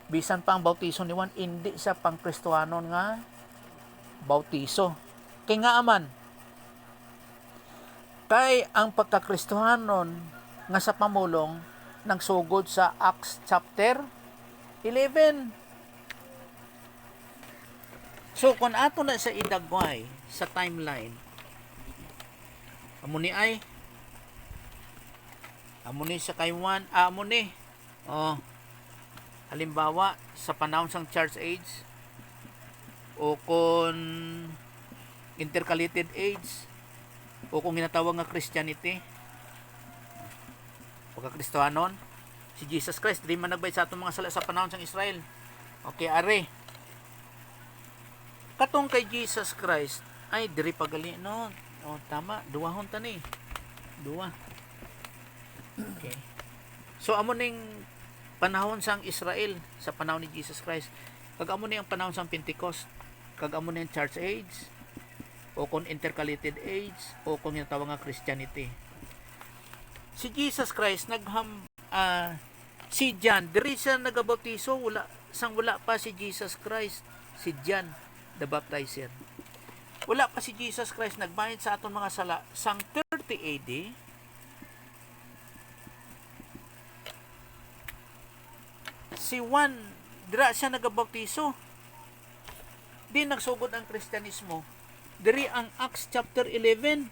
Bisan pa ang bautiso ni Juan, hindi siya pang Kristohanon nga bautiso. Kay nga aman, kay ang pagkakristohanon nga sa pamulong nagsugod sa Acts chapter 11. So kung ato na sa idagway sa timeline, amo ni sa kay Juan, amo ni halimbawa sa panahon sang Church Age o kung intercalated age o kung ginatawag nga Christianity pagka-Kristohanon, si Jesus Christ di man nagbay sa atong mga sala sa panahon sang Israel. Okay, are katong kay Jesus Christ ay diri pagali no. Tama, duwahon ta ni. Duwa. Okay. So amo ning panahon sang Israel sa panahon ni Jesus Christ. Kag amo ni ang panahon sang Pentecost. Kag amo ni ang Church Age o kung intercalated age o kung ginatawag nga Christianity. Si Jesus Christ si John diri siya nagabautiso, wala pa si Jesus Christ, si John the Baptizer. Wala pa si Jesus Christ nagbayad sa aton mga sala sang 30 AD. Si Juan dira siya nagabautiso. Di nagsugod ang Kristyanismo. Diri ang Acts chapter 11.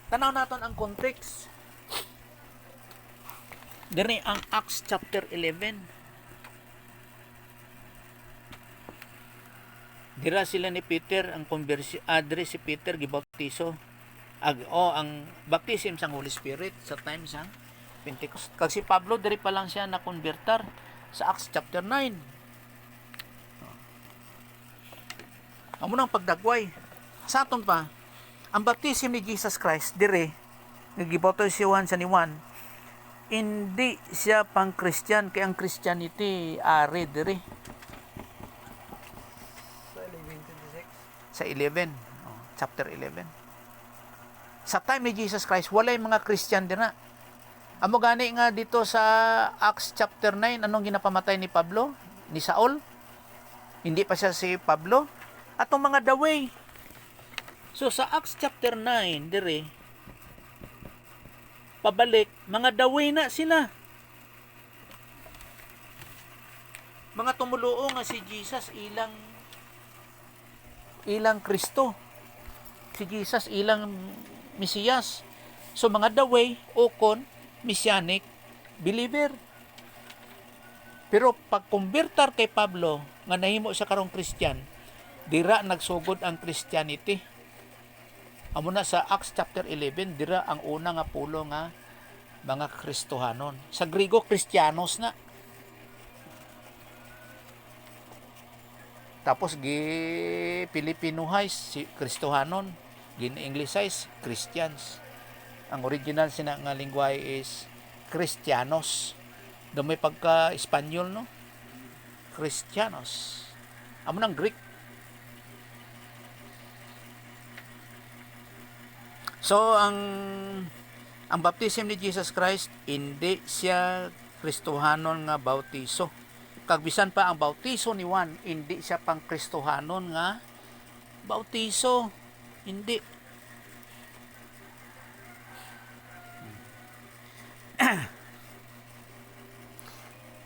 Tanaw naton ang context. Diri ang Acts chapter 11. Dira sila ni Peter ang conversion, diri si Peter gibaptiso. Ang baptism sang Holy Spirit sa time sang Pentecost. Kag si Pablo diri pa lang siya na converter sa Acts chapter 9. Amo nang pagdagway. Sa aton pa, ang baptism ni Jesus Christ dire nagibaptizo si Juan sa ni Juan. Hindi siya pang Christian kay ang Christianity are dire Sa 11:26. sa 11, chapter 11. Sa time ni Jesus Christ walay mga Christian dira. Amo gani nga dito sa Acts chapter 9, anong ginapamatay ni Pablo, ni Saul? Hindi pa siya si Pablo. Atong mga daway. So sa Acts chapter 9 dire pabalik mga daway na sila. Mga tumuluo nga si Jesus ilang Kristo. Si Jesus ilang Mesiyas. So mga daway o kon Messianic believer. Pero pag converter kay Pablo nga nahimo sa karong Christian, dira nagsugod ang Christianity. Amo na sa Acts chapter 11 dira ang una nga pulo nga mga Kristohanon. Sa Griego Kristiyanos na. Tapos gi Pilipinohize si Kristohanon, gin-Englishized Christians. Ang original sina nga lingwahe is Kristiyanos. Do may pagka Espanyol no? Kristiyanos. Amo nang Greek. So ang baptism ni Jesus Christ hindi siya Kristohanon nga bautiso. Kag bisan pa ang bautiso ni Juan hindi siya pang Kristohanon nga bautiso. Hindi.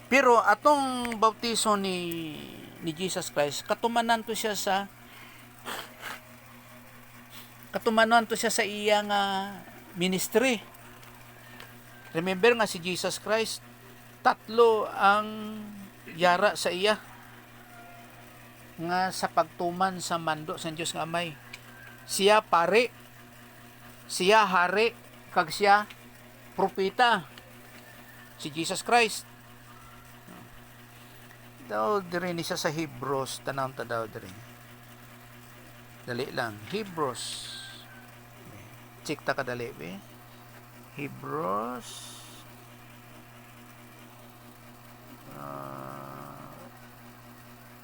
Pero atong bautiso ni Jesus Christ katumanan to siya sa iya nga ministry. Remember nga si Jesus Christ, tatlo ang yara sa iya nga sa pagtuman sa mando sa Dios nga Amay. Siya pare, siya hari, kag siya propeta. Si Jesus Christ. Daw diri ni siya sa Hebrews, tanawon ta daw diri. Dali lang, Hebrews. Check ta kadali be. Hebrews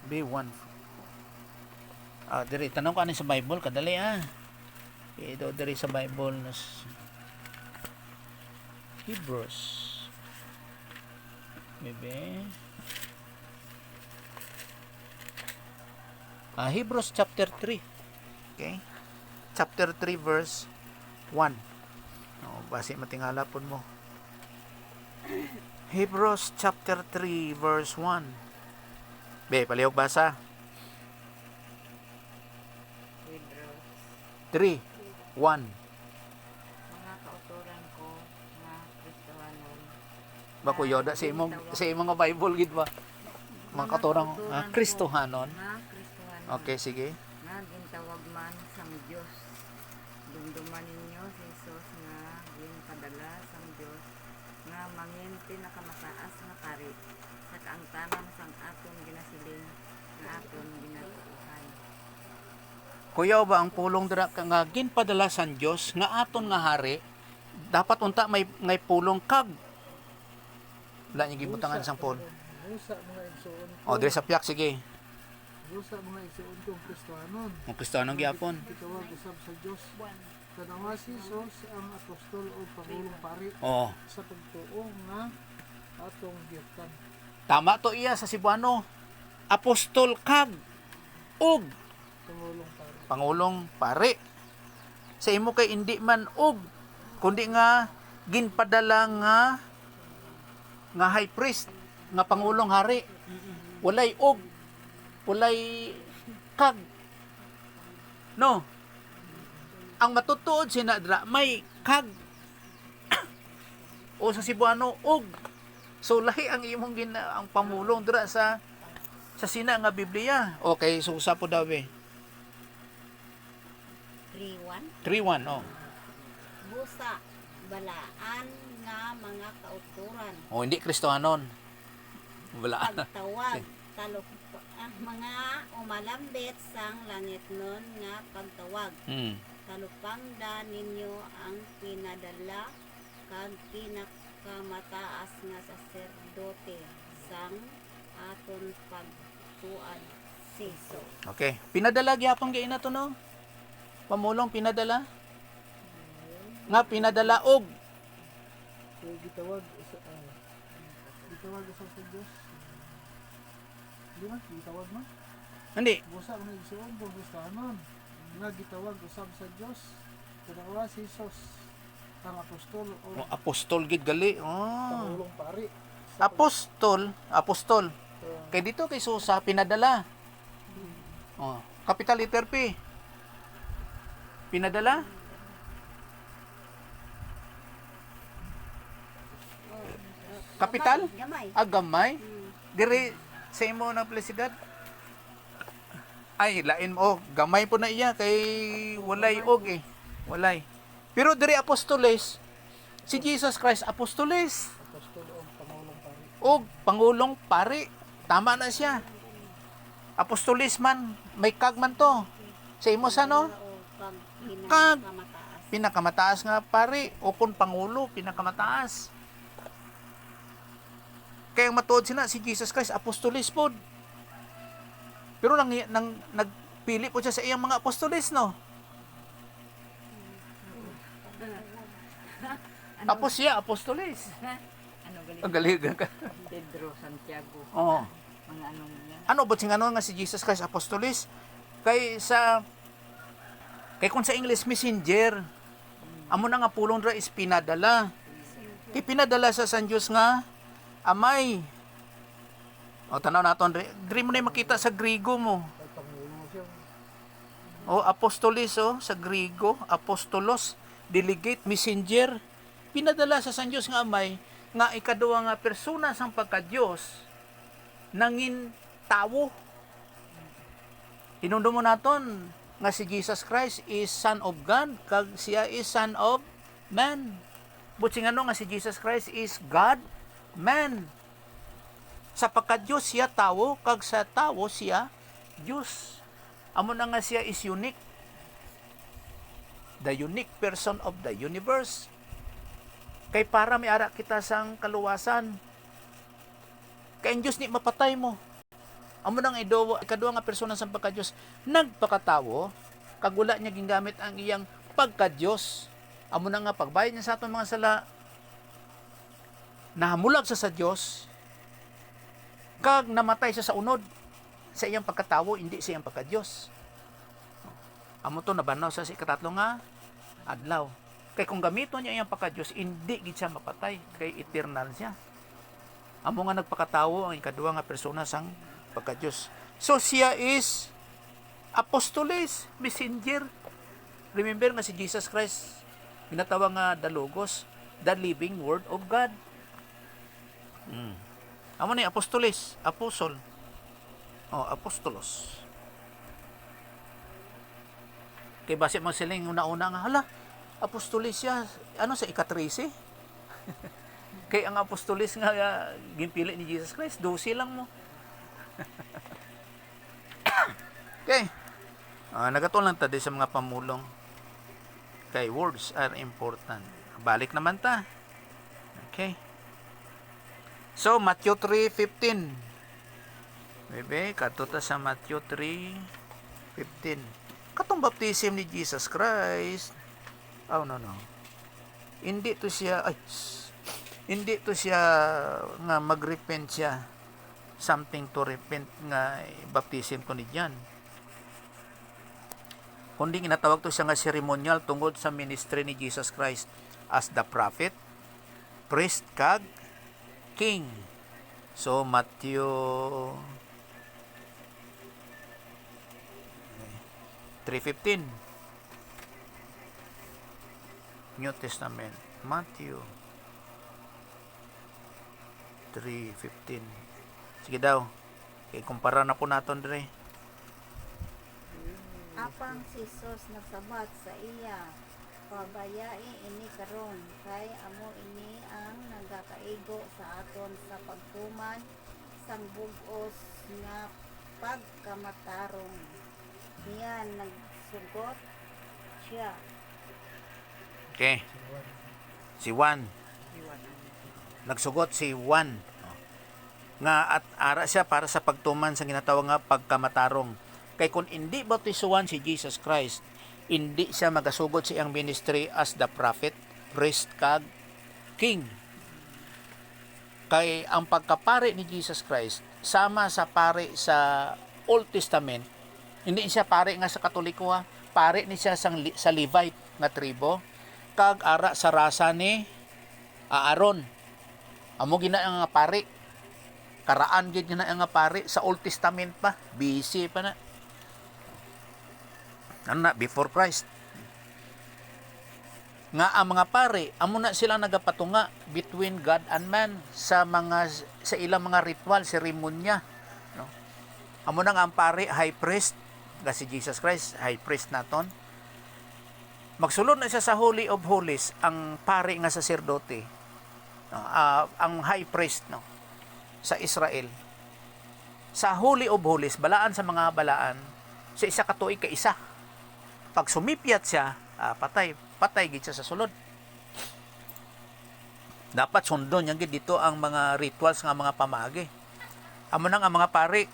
B1. Diri tanong ka ani sa Bible kadali Ito diri sa Bible Hebrews. Maybe. Hebrews chapter 3. Okay? Chapter 3 verse 1. Base matingala pud mo. Hebrews chapter 3 verse 1. Be, palihog basa. Hebrews 3 1. mga kauturan ko nga Kristohanon. Bako yoda sa imong nga Bible gid ba? Mga katurang Kristohanon. Nga Kristohanon. Okay, sige. Nga gintawag man sang Dios. Dumduman ninyo si Jesus nga ginpadala sang Dios nga mangin pinakamataas nga pari sa kaangtanan sang aton ginasiling nga aton ginatuuhan. Kuya ba ang pulong dira ka nga ginpadala sa Dios nga aton nga hari dapat unta may pulong kag wala niya gibutangan sang pul. Busa mga igsoon ko. O diri sa piyak sige. Busa mga igsoon ko ang Kristohanon. Ang Kristohanon gyapon. Gitawag usab sa Dios. Kanawa si Jesus ang apostol o pangulong pari Oo. sa pagtuo nga atong giftan. Tama to iya sa Cebuano. Apostol kag ug Pangulong pari. pangulong pare. Sa imo kay hindi man ug kundi nga ginpadala nga high priest nga pangulong hari. Walay ug walay kag. No. Ang matutuod sinadra may kag o sa Cebuano ug. So lahi ang imong ang pamulong dira sa sina nga Biblia. Okay, so usa po daw 3:1. 3:1 oh. Busa balaan nga mga kauturan. Oh, hindi Kristohanon. Wala. Pagtawag mga umalambit sang langit nun nga pagtawag. Talupangda ninyo ang pinadala kag pinakamataas nga saserdote sang aton pagtuad siso. Okay. Pinadala gyapon kay na to no. Pamulong pinadala. Nga pinadala og So gitawag usab sa Dios. Di ba? Gitawag mo? hindi. Busa mga igsoon ko ang Kristohanon. Nga gitawag usab sa Dios. Kanawa si Jesus ang apostol o Oh, apostol gid gali. Oh. pangulong pari. Apostol. Kay dito kay Susa pinadala. Oh, capital letter P. Pinadala? Kapital? Gamay. Gamay? Diri sa imo na plasidad. Ay, lain mo. Gamay po na iya kay walay og Walay. Pero diri apostoles, si Jesus Christ apostoles Apostol o Pangulong Pari. o Pangulong Pari. Tama na siya. Apostolis man, may kag man to. Sa imo sa no? O pag Kag. pinakamataas. Pinakamataas nga pari o kung pangulo, pinakamataas. Kaya matuod sila si Jesus Christ apostolis pod. Pero nagpili po siya sa iyang mga apostolis, no? Tapos siya apostolis. Ano galing? Ang galing ka. Pedro, Santiago. Oo. Mga anong yan. Ano ba sing ano nga si Jesus Christ apostolis? Kay kung sa English messenger, amo na nga pulong ra is pinadala. Kay pinadala sa San Diyos nga amay. O tanaw naton diri mo na makita sa Griego mo. Ay Pangulo siya. O apostolis sa Griego, apostolos, delegate, messenger. Pinadala sa San Diyos nga amay nga ikaduwa nga persona sang pagka-Dios nangin tawo. Hinundo mo naton nga si Jesus Christ is Son of God kag siya is Son of Man. Buti nga nga si Jesus Christ is God, Man. Sa pagka-Diyos siya tawo kag sa tawo siya Diyos. Amo na nga siya is unique. The unique person of the universe. Kay para may ara kita sang kaluwasan. Kay ang Diyos ni mapatay mo. Amo nang ikaduwa nga persona sa pagka-Diyos nagpakatawo kag wala niya gingamit ang iyang pagka-Diyos. Amo na nga pagbayad niya sa aton mga sala nahamulag sa Diyos kag namatay siya sa unod sa iyang pagkatawo, hindi sa iyang pagka-Diyos. Amo to nabanaw sa ikatatlo nga adlaw. Kay kung gamiton niya iyang pagka-Diyos, hindi gid siya mapatay, kay eternal siya. Amo nga nagpakatawo ang ikaduwa nga persona sang pagka-Diyos. So siya is apostolis, messenger. Remember nga si Jesus Christ ginatawag nga the Logos, the living word of God. Amo ni apostolis, apostol. Apostolos. Kay base mo siling una-una nga hala, apostolis siya ano sa ika-13. Kay ang apostolis nga ginpili ni Jesus Christ 12 lang mo. Okay. Nagatol lang ta sa mga pamulong. Kay words are important. Balik naman ta. Okay. So Matthew 3:15. Bebe, katuta sa Matthew 3:15. Katong baptism ni Jesus Christ. Oh no. Hindi to siya nga mag-repent siya. Something to repent nga baptism ko ni John. Kundi ginatawag to siya nga ceremonial tungod sa ministry ni Jesus Christ as the prophet, priest, kag king. So Matthew 3:15 New Testament, Matthew 3:15. Sige daw. Kumpara na po naton dire. Apang si Jesus nagsabat sa iya, pabayai ini karon kay amo ini ang nagakaigo sa aton sa pagtuman sang bug-os nga pagkamatarong. Niya nagsugot siya. Okay. Si Juan. Nagsugot si Juan nga at ara siya para sa pagtuman sa ginatawag nga pagkamatarong. Kay kung hindi bautisuhan si Jesus Christ, hindi siya magasugod sa iyang ministry as the prophet, priest, kag king. Kay ang pagkapari ni Jesus Christ sama sa pari sa Old Testament, hindi siya pari nga sa Katoliko pari ni siya sa Levite nga tribo, kag ara sa rasa ni Aaron. Amo gina nga pari. Karaan gid na nga pari sa Old Testament pa, BC pa na. Before Christ. Nga ang mga pari, amo na sila nagapatunga between God and man sa ilang mga ritual, seremonya, no? Amo na nga ang pari, high priest, nga si Jesus Christ, high priest naton. Magsulod na siya sa Holy of Holies, ang pari nga saserdote, no? Ang high priest, no? Sa Israel. Sa Holy of Holies, balaan sa mga balaan, sa isa ka tuig ka isa. Pag sumipyat siya, patay gid siya sa sulod. Dapat sundon yan gid dito ang mga rituals nga mga pamagi. Amo nang ang mga pari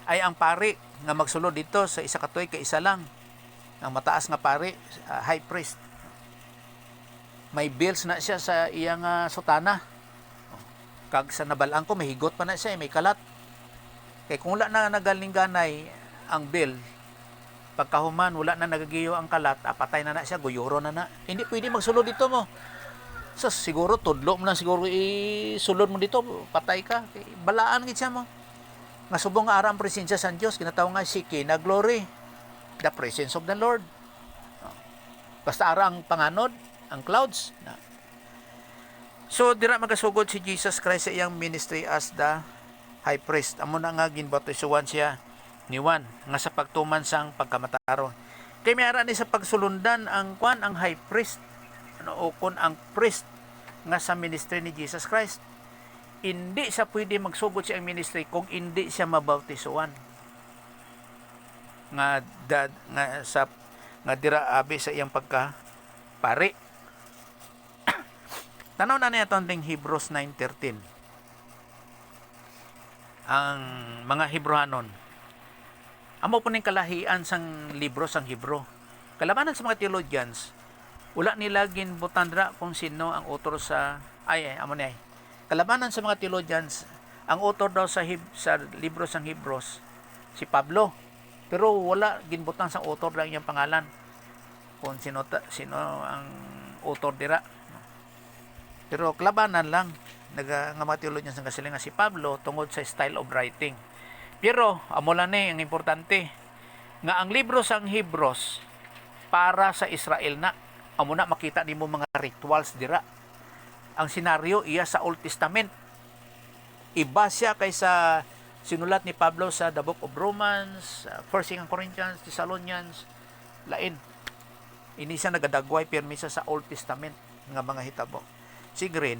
ay ang pari nga magsulod dito sa isa ka tuig ka isa lang. Ang mataas nga pari, high priest. May bills na siya sa iyang sutana. Kag sa nabalaan ko, may higot pa na siya, may kalat. Kaya kung wala na nagaling-ganay ang bill, pagkahuman, wala na nagagiyo ang kalat, patay na siya, guyuro na. Hindi pwede magsulod dito mo. So, siguro, tudlo mo na siguro isulod mo dito, patay ka. Balaan gid siya mo. Nga subong nga ara ang presensya sa Dios, kinatawag nga siki na glory, the presence of the Lord. Basta ara ang panganod, ang clouds. So, dira magasugod si Jesus Christ sa iyang ministry as the high priest. Amo na nga ginbautizuan siya ni Juan nga sa pagtuman sang pagkamataro. Kay may ara ni sa pagsulundan ang high priest, o kun ang priest nga sa ministry ni Jesus Christ. Hindi siya pwede magsugod sa ministry kung hindi siya mabautizuan. Nga dira abi sa iyang pagka-pari. Tanaw na niya itong Hebrews 9:13. Ang mga Hebrewanon. Amo po ning kalahian sang libro sang Hebro. Kalabanan sa mga theologians, wala nila ginbutandra kung sino ang author sa kalabanan sa mga theologians, ang author daw sa libro sang Hebrews si Pablo, pero wala ginbutang sa author lang iyang pangalan kung sino ang author dira. Pero kalabanan lang nga mga theologians ang kasilingan si Pablo tungod sa style of writing. Pero amo lang ni ang importante nga ang libro sang Hebrews para sa Israel na. Amo na makita nimo mga rituals dira. Ang senaryo iya sa Old Testament. Iba siya kaysa sinulat ni Pablo sa the book of Romans, 1 Corinthians, Thessalonians, lain. Ini siya nagadagway pirmi sa Old Testament nga mga hitabo. Sige,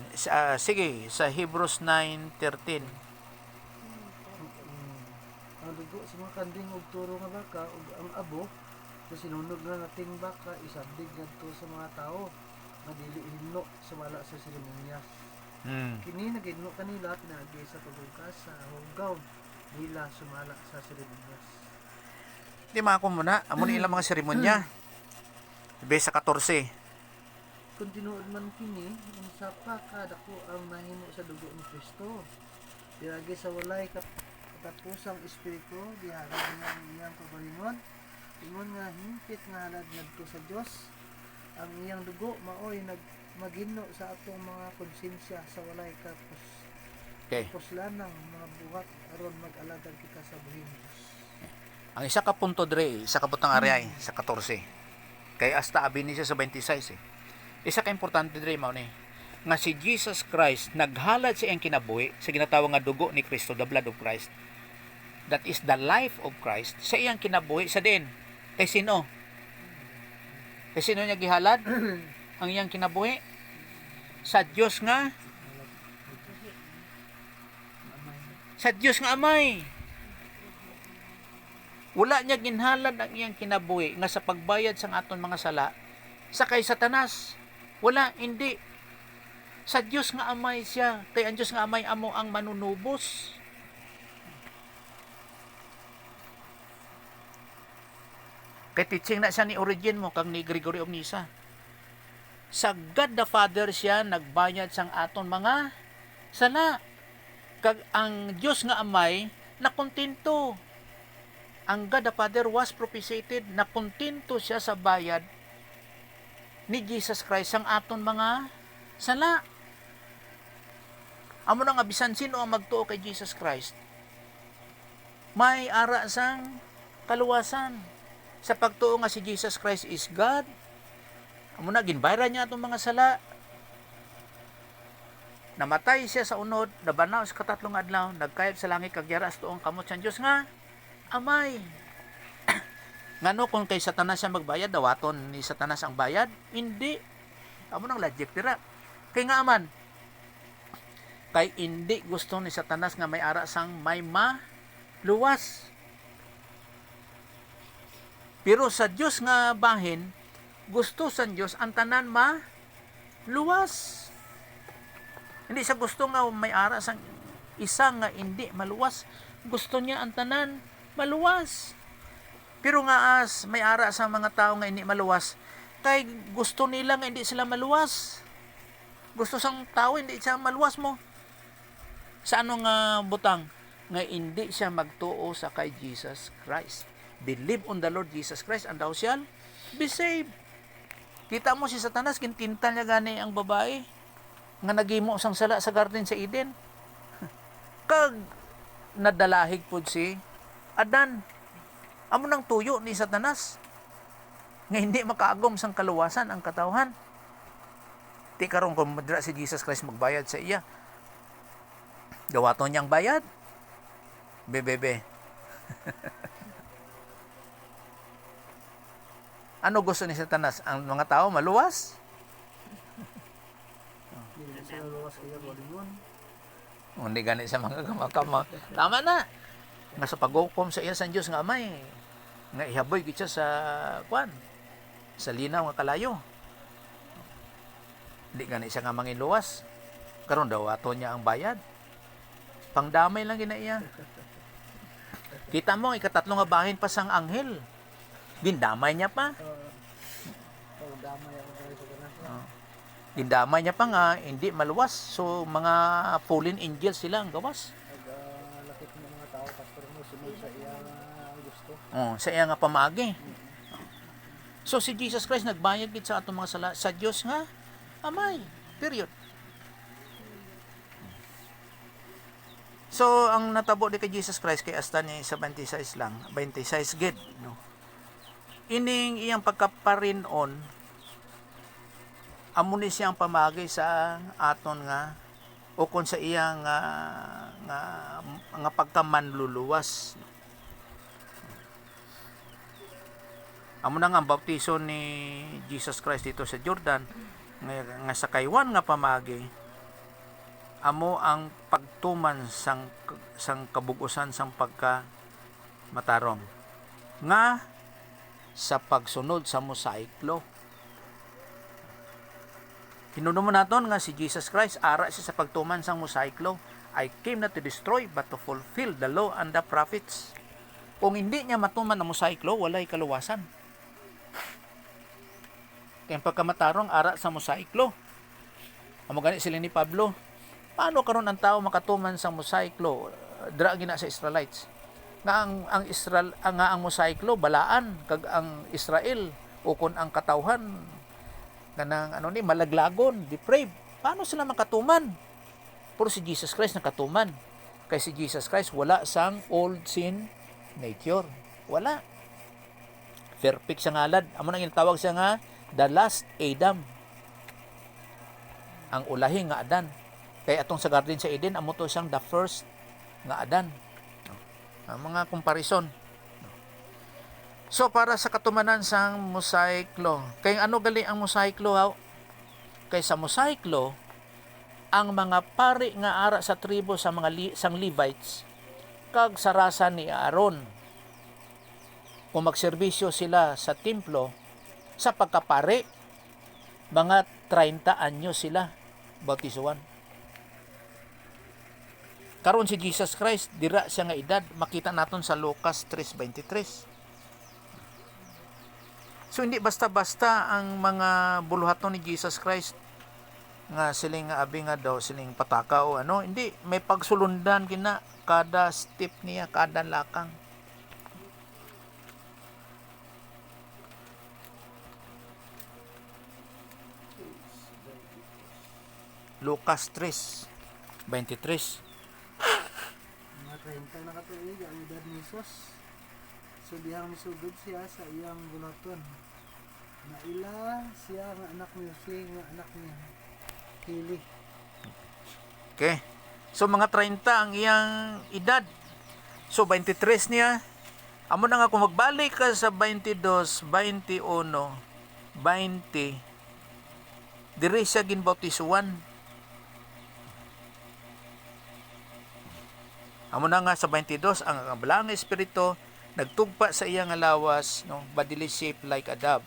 sa Hebrews 9:13. Ang dugo sa mga kanding og turo nga baka ug ang abo sa sinunog na nating baka isabdig ngadto sa mga tao nga dili hinno sumala sa seremonyas. Kini naghinno kanila pinaagi sa paghugas sa hugaw nila sumala sa seremonyas. Di ko muna, amo ni ilang mga seremonya. Besa 14. Kung tinuod man kini, unsa pa kadako ang mahimo sa dugo ni Kristo. Diragi sa walay katapusang espiritu, diharag nga ang iyang kagalingon. Ingon nga himpit nga halad ngadto sa Dios. Ang iyang dugo maoy maghinno sa atong mga konsensya sa walay puslanang mga buhat aron mag-alagad kita sa buhing Dios. Ang isa ka punto dre, isa ka butang areay sa 14. Kay hasta abi ni siya sa 26 Isa ka importante dre mao ni nga si Jesus Christ naghalad sa iyang kinabuhi sa ginatawag nga dugo ni Kristo, the blood of Christ. That is the life of Christ sa iyang kinabuhi sa din. Kay sino? Kay sino niya gihalad ang iyang kinabuhi? Sa Dios nga Amay. Wala niya ginhalad ang iyang kinabuhi nga sa pagbayad sang aton mga sala sa kay Satanas. Wala, hindi. Sa Dios nga Amay siya. Kay ang Dios nga Amay amo ang manunubos. Kay teaching na siya ni Origen mo kang ni Gregory of Nyssa. Sa God the Father siya nagbayad sang aton mga sala. Kag ang Dios nga Amay nakontento. Ang God the Father was propitiated, nakontento siya sa bayad ni Jesus Christ sang aton mga sala. Amo na nga bisan sino ang magtuo kay Jesus Christ, may ara sang kaluwasan. Sa pagtuo nga si Jesus Christ is God, amo na ginbayran niya atong mga sala. Namatay siya sa unod, nabanaw sa katatlong adlaw, nagkayag sa langit kag yara sa tuong kamot sa Dios nga Amay. Ngano kung kay Satanas siya magbayad, dawaton ni Satanas ang bayad? Hindi. Amo nang logic tira. Kay nga man, kay hindi gusto ni Satanas nga may ara sang may maluwas. Pero sa Dios nga bahin, gusto sa Dios ang tanan maluwas. Hindi siya gusto nga may ara sang isa nga hindi maluwas. Gusto niya ang tanan maluwas. Pero nga as may ara sa mga tao nga hindi maluwas, kay gusto nila nga hindi sila maluwas. Gusto sang tao hindi siya maluwas mo. Sa ano nga butang? Nga hindi siya magtuo sa kay Jesus Christ. Believe on the Lord Jesus Christ and thou shall be saved. Kita mo si Satanas, kintinta niya gani ang babae nga nagimo sang sala sa garden sa Eden. Kag nadalahig pod si Adan. Amo nang tuyo ni Satanas nga hindi makaagom sang kaluwasan ang katawhan. Ti karon kung madra si Jesus Christ magbayad sa iya, dawaton niyang bayad. Bebebe. Ano gusto ni Satanas? Ang mga tao maluwas? Hindi sila luwas kaya bolingon. Hindi gani sa mga kamakama. Tama na. Nga sa pag-ukom sa iya sa Diyos nga amay, nga ihaboy gid siya sa kwan, sa linaw nga kalayo. Hindi gani siya nga mangiluwas. Karon daw ato niya ang bayad. Pangdamay lang gina iya. Kita mo ikatatlong nga bahin pa sang anghel. Gindamay niya pa. Damay ang kaya sa kanas. Gindamay niya pa nga hindi maluwas. So mga fallen angels sila ang gawas. Lakit ng mga tao, pastor mo, sunod sa iyang gusto. Sa iya nga pamagi. So si Jesus Christ nagbayad gid sa atong mga sala sa Dios nga amay. Period. So ang natabo di kay Jesus Christ kay hasta ni sa 26 lang, 26 gid, no. Ining iyang pagkaparinon amo ni siyang pamagi sa aton nga ukon sa iyang nga pagkamanluluwas. Amo na nga ang baptiso ni Jesus Christ dito sa Jordan nga sa kaywan nga pamagi amo ang pagtuman sang kabugusan sang pagka matarong nga sa pagsunod sa Mosaic Law. Hinuno mo naton nga si Jesus Christ ara siya sa pagtuman sang Mosaic Law. I came not to destroy but to fulfill the law and the prophets. Kung hindi niya matuman ang Mosaic Law, walay kaluwasan. Kaya pagkamatarong ara sa Mosaic Law. Amo gani sila ni Pablo. Paano karon ang tao makatuman sa Mosaic Law? Dra gina sa Israelites. Nga ang Israel ang Mosaic Law balaan kag ang Israel ukon ang katawhan kanang malaglagon, depraved. Paano sila makatuman? Pero si Jesus Christ nakatuman. Kay si Jesus Christ wala sang old sin nature. Wala. Perfect siya ngalad. Amo nang ginatawag siya nga the last Adam. Ang ulahi nga Adan. Kaya atong sa garden sa Eden, amo to siyang the first nga Adan. Ang mga comparison. So para sa katumanan sang Mosaic Law, kay ano gali ang Mosaic Law? Kay sa Mosaic Law, ang mga pari nga ara sa tribo sa mga sang Levites kag sa rasa ni Aaron, kung magserbisyo sila sa templo sa pagkapari, mga 30 anyo sila bautisuan. Karon si Jesus Christ dira siya nga edad, makita naton sa Lucas 3:23. So hindi basta-basta ang mga buluhaton ni Jesus Christ nga siling abi nga daw siling pataka o hindi, may pagsulundan kina kada step niya, kada lakang. Lucas 3:23. Mga 30 na katuig ang edad ni Jesus. So dihang misugod siya sa iyang bulaton. Naila siya nga anak niya, siya nga anak niya. Hili. Okay. So mga 30 ang iyang edad. So 23 niya Amo na nga kung magbalik ka sa 22, 21, 20, diri siya ginbautisuan. Amo na nga sa 22, ang Balang Espiritu nagtugpa sa iyang lawas, no, bodily shape like a dove.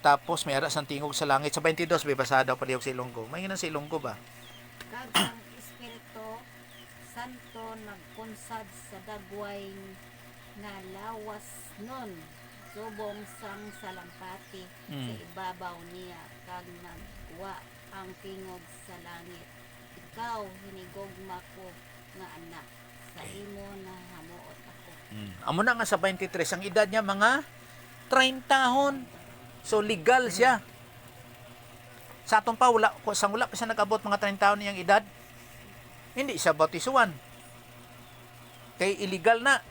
Tapos may ara sang tingog sa langit. Sa 22, may basada pa diyog sa Ilonggo. May nga sa Ilonggo ba? Kag ang Espiritu Santo nagkunsad sa dagway nga lawas nun subong sang salampati sa ibabaw niya kag nagwa ang tingog sa langit. Ikaw hinigugma ko nga anak, sa imo na hamuot ako. Amo na nga sa 23, ang edad niya mga 30 taon. So legal siya. Sa aton pa wala pa siya nag-abot mga 30 taon niyang edad. Hindi siya bautisuan. Kay illegal na.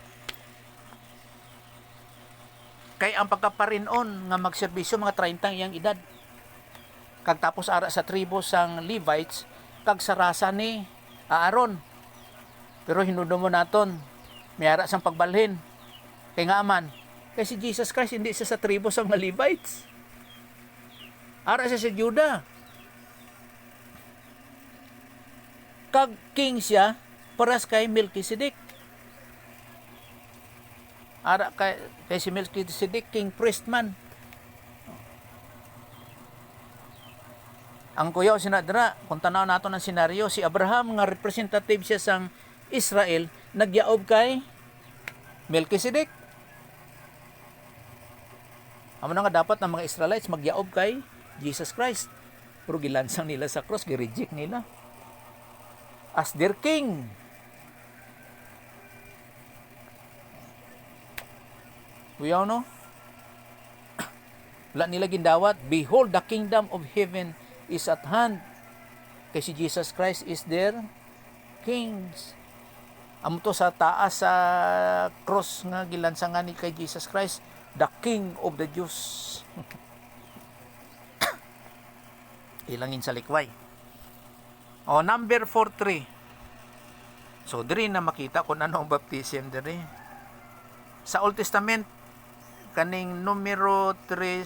Kay ang pagkaparinon nga magserbisyo mga 30 iyang edad. Kag tapos ara sa tribo sang Levites kag sa rasa ni Aaron. Pero hinudom mo naton may ara sang pagbalhin. Kay nga man, kay si Jesus Christ hindi siya sa tribo sang mga Levites. Ara siya sa Juda. Kag king siya paras kay Melchizedek. Ara kay si Melchizedek king priest man. Ang kuyaw sinadra, kung tanaw nato ng senaryo, si Abraham nga representative siya sang Israel, nagyaob kay Melchizedek. Amo na nga dapat ng mga Israelites magyaob kay Jesus Christ. Pero gilansang nila sa cross, gi-reject nila as their king. Kuyaw no? Wala nila gindawat, behold the kingdom of heaven is at hand. Kasi Jesus Christ is their kings. Amo to sa taas sa cross nga gilansangan ni kay Jesus Christ, the King of the Jews. Ilangin sa likway. O, number 43. So, diri na makita kung ano ang baptism diri. Sa Old Testament, kaning numero 3,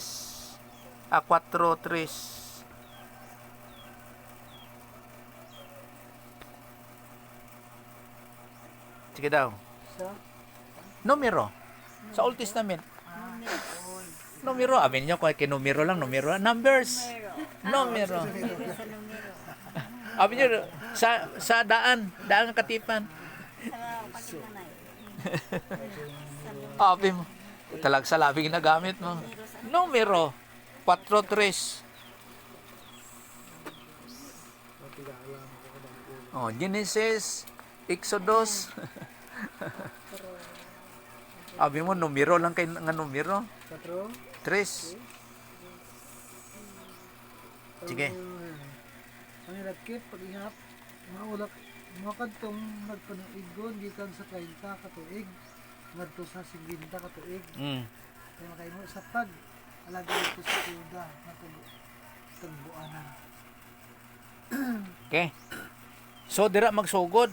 4:3. Sige daw. Sa Numero. Sa Old Testament. Numero. Amin nyo, kung numero lang, numero. Numbers. Numero. Amin nyo, sa daan ng katipan. Sa pagkitanay. Abi mo. Talag sa labing nagamit mo. Numero. 4:3. Oh, Genesis, Exodus. Abi mo, numero lang kay nga numero. 4. 3. Sige. Ang ilakip, pag-ihap, mga ulak, mga kantong nagpanuigon, gikan sa 30 katuig, ngadto sa 50 katuig. Kaya makay mo sa pag, alagay ito sa kuda, tagbuanan. Okay. So, dira magsugod.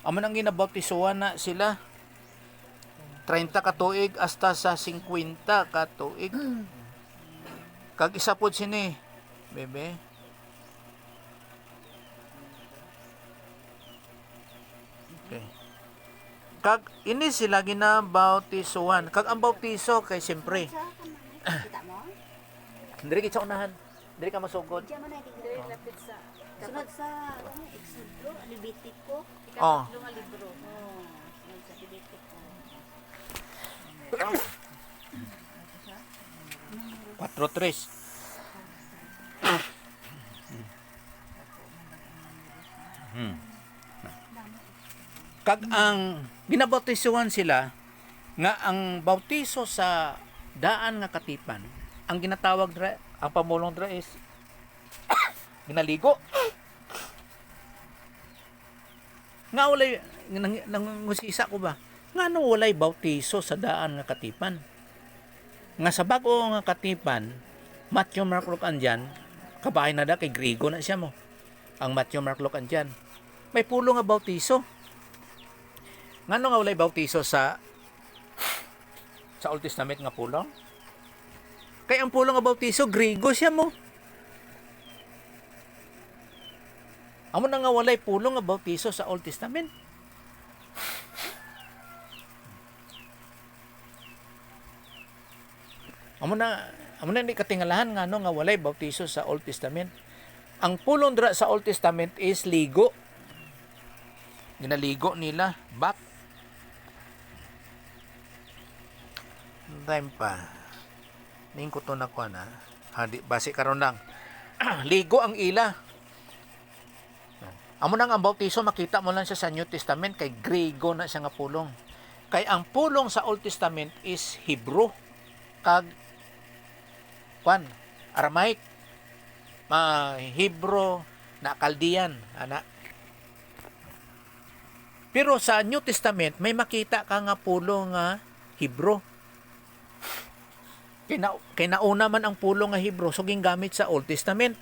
Amo nang ginabautisohan na sila. 30 katuig hasta sa 50 katuig. Kag isa pod sini, bebe. Okay. Kag ini sila ginabautisohan. Kag ang bautiso kay siyempre. Kita mo? Diri kita unahan. Diri ka masugod. Diyan man ay dili lapit sa sunod sa Exodus, Levitico. Oh. Ikatlong nga libro. Oh, sunod sa Levitico. 4:3. Kag ang ginabautisuhan sila nga ang bautiso sa daan nga katipan, ang ginatawag dra, ang pamulong dra is ginaligo. Nga walay nangusisa ko ba? Nga no walay bautiso sa daan nga katipan. Nga sa bag-o nga katipan, Matthew, Mark, Luke andyan, kabahay na da kay Grigo na siya mo. Ang Matthew, Mark, Luke andyan. May pulo nga bautiso. Ngano nga walay bautiso sa Old Testament nga pulong? Kay ang pulong nga bautiso Griego siya mo. Amo na nga walay pulong nga bautiso sa Old Testament. Amo na ni katingalahan nga no nga walay bautiso sa Old Testament. Ang pulong dira sa Old Testament is ligo. Ginaligo nila back. Time pa. Ning ko to na ko na. Di base karon lang. Ligo ang ila. Amo nang ang bautiso makita mo lang siya sa New Testament kay Griego na siya nga pulong. Kay ang pulong sa Old Testament is Hebrew kag Aramaic, Hebrew na Chaldean ana. Pero sa New Testament may makita ka nga pulong nga Hebrew. Kinauna man ang pulong nga Hebrew so gingamit sa Old Testament.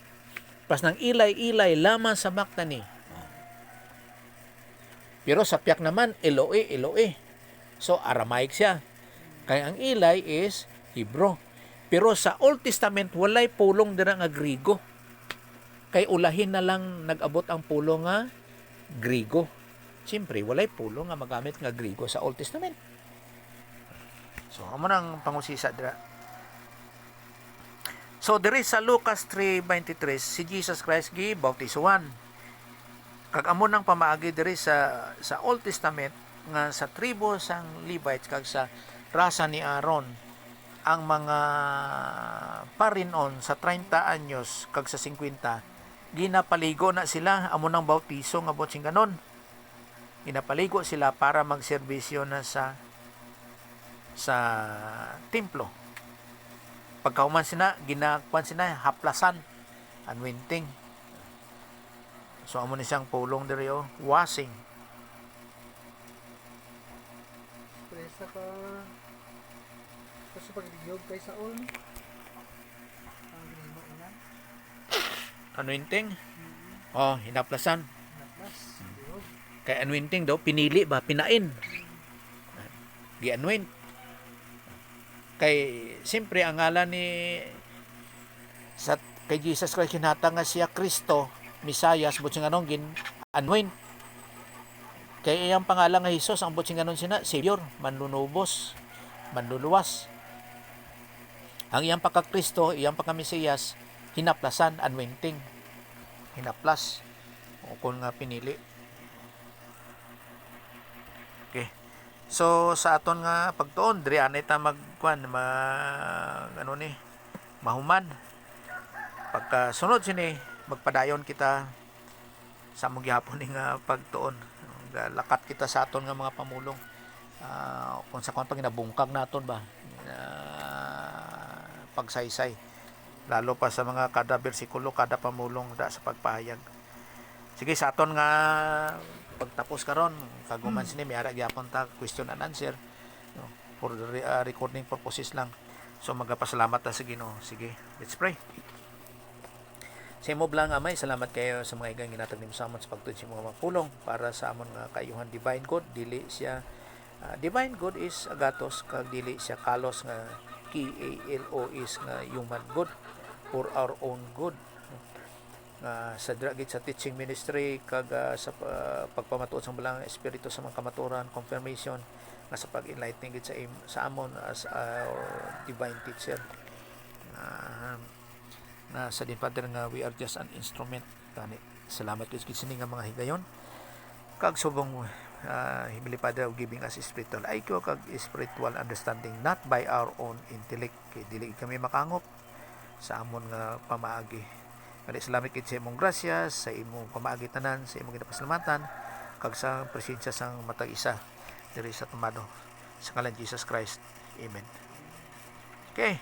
Pas nang ilay lamang sa Maktani. Pero sa piyak naman Eloe. So Aramaic siya. Kaya ang ilay is Hebrew. Pero sa Old Testament, walay pulong dira nga Griego. Kay ulahin na lang nag-abot ang pulong nga Griego. Siyempre, walay pulong nga magamit nga Griego sa Old Testament. So, amo nang pangusisa dira. So, diri sa Lucas 3:23, si Jesus Christ gibautisohan. Kag amo nang pamaagi diri sa Old Testament nga sa tribo sang Levites kag sa rasa ni Aaron ang mga parinon sa 30 anyos kag sa 50 ginapaligo na sila amo nang bautiso nga botsing ganon. Ginapaligo sila para magserbisyo na sa templo. Pagkauman sina ginakuan sina haplasan anointing. So amo ni siyang pulong diri washing. Presa ka kasi pagdiyog kay Saul ang ginimo ina Anointing? Oh, hinaplasan. naplas diyog Kay anointing daw pinili ba pinain. Gi-anoint. Kay siyempre ang ngalan ni kay Jesus Christ kinatang nga siya Kristo, Misayas, butsing anong gin-anoint. Kay iyang pangalan nga Hesus ang butsing anon sina Savior, manlunubos, manluluwas. Ang iyang pagka-Kristo, iyang pagka-Mesiyas, hinaplasan, anointing. Hinaplas. O kung nga pinili. Okay. So, sa aton nga pagtuon, diri anay ta mahuman. Pagka sunod sini, magpadayon kita sa among gihapon nga pagtuon. Lakat kita sa aton nga mga pamulong. Kung sa kung ginabungkag naton ba pagsaysay lalo pa sa mga kada bersikulo kada pamulong da sa pagpahayag. Sige sa aton nga pagtapos karon kaguman sini may ara gyapon ta question and answer for the recording purposes lang. So magapasalamat ta sa Ginoo. Sige, let's pray. Sa imo blang Amay, salamat kayo sa mga igang ginatag nimo sa amon sa pagtuon sa mga pulong para sa amon nga kayuhan divine good. Dili siya divine good is agatos kag dili siya kalos nga KALOS nga human good for our own good. Sa dragit sa teaching ministry kag sa pagpamatuod sa balang espiritu sa mga kamaturan, confirmation nga sa pag-enlightening gid sa amon as our divine teacher. Na sa din Father nga we are just an instrument. Salamat gid sa nga mga higayon. Kag subong Heavenly Father of giving us spiritual IQ kag spiritual understanding not by our own intellect kay dili kami makangop sa amon nga pamaagi. Kani salamat kid sa imong grasya sa imong pamaagi tanan sa imong ginapasalamatan kag sa presensya sang matag isa diri sa tumado sa ngalan Jesus Christ. Amen. Okay.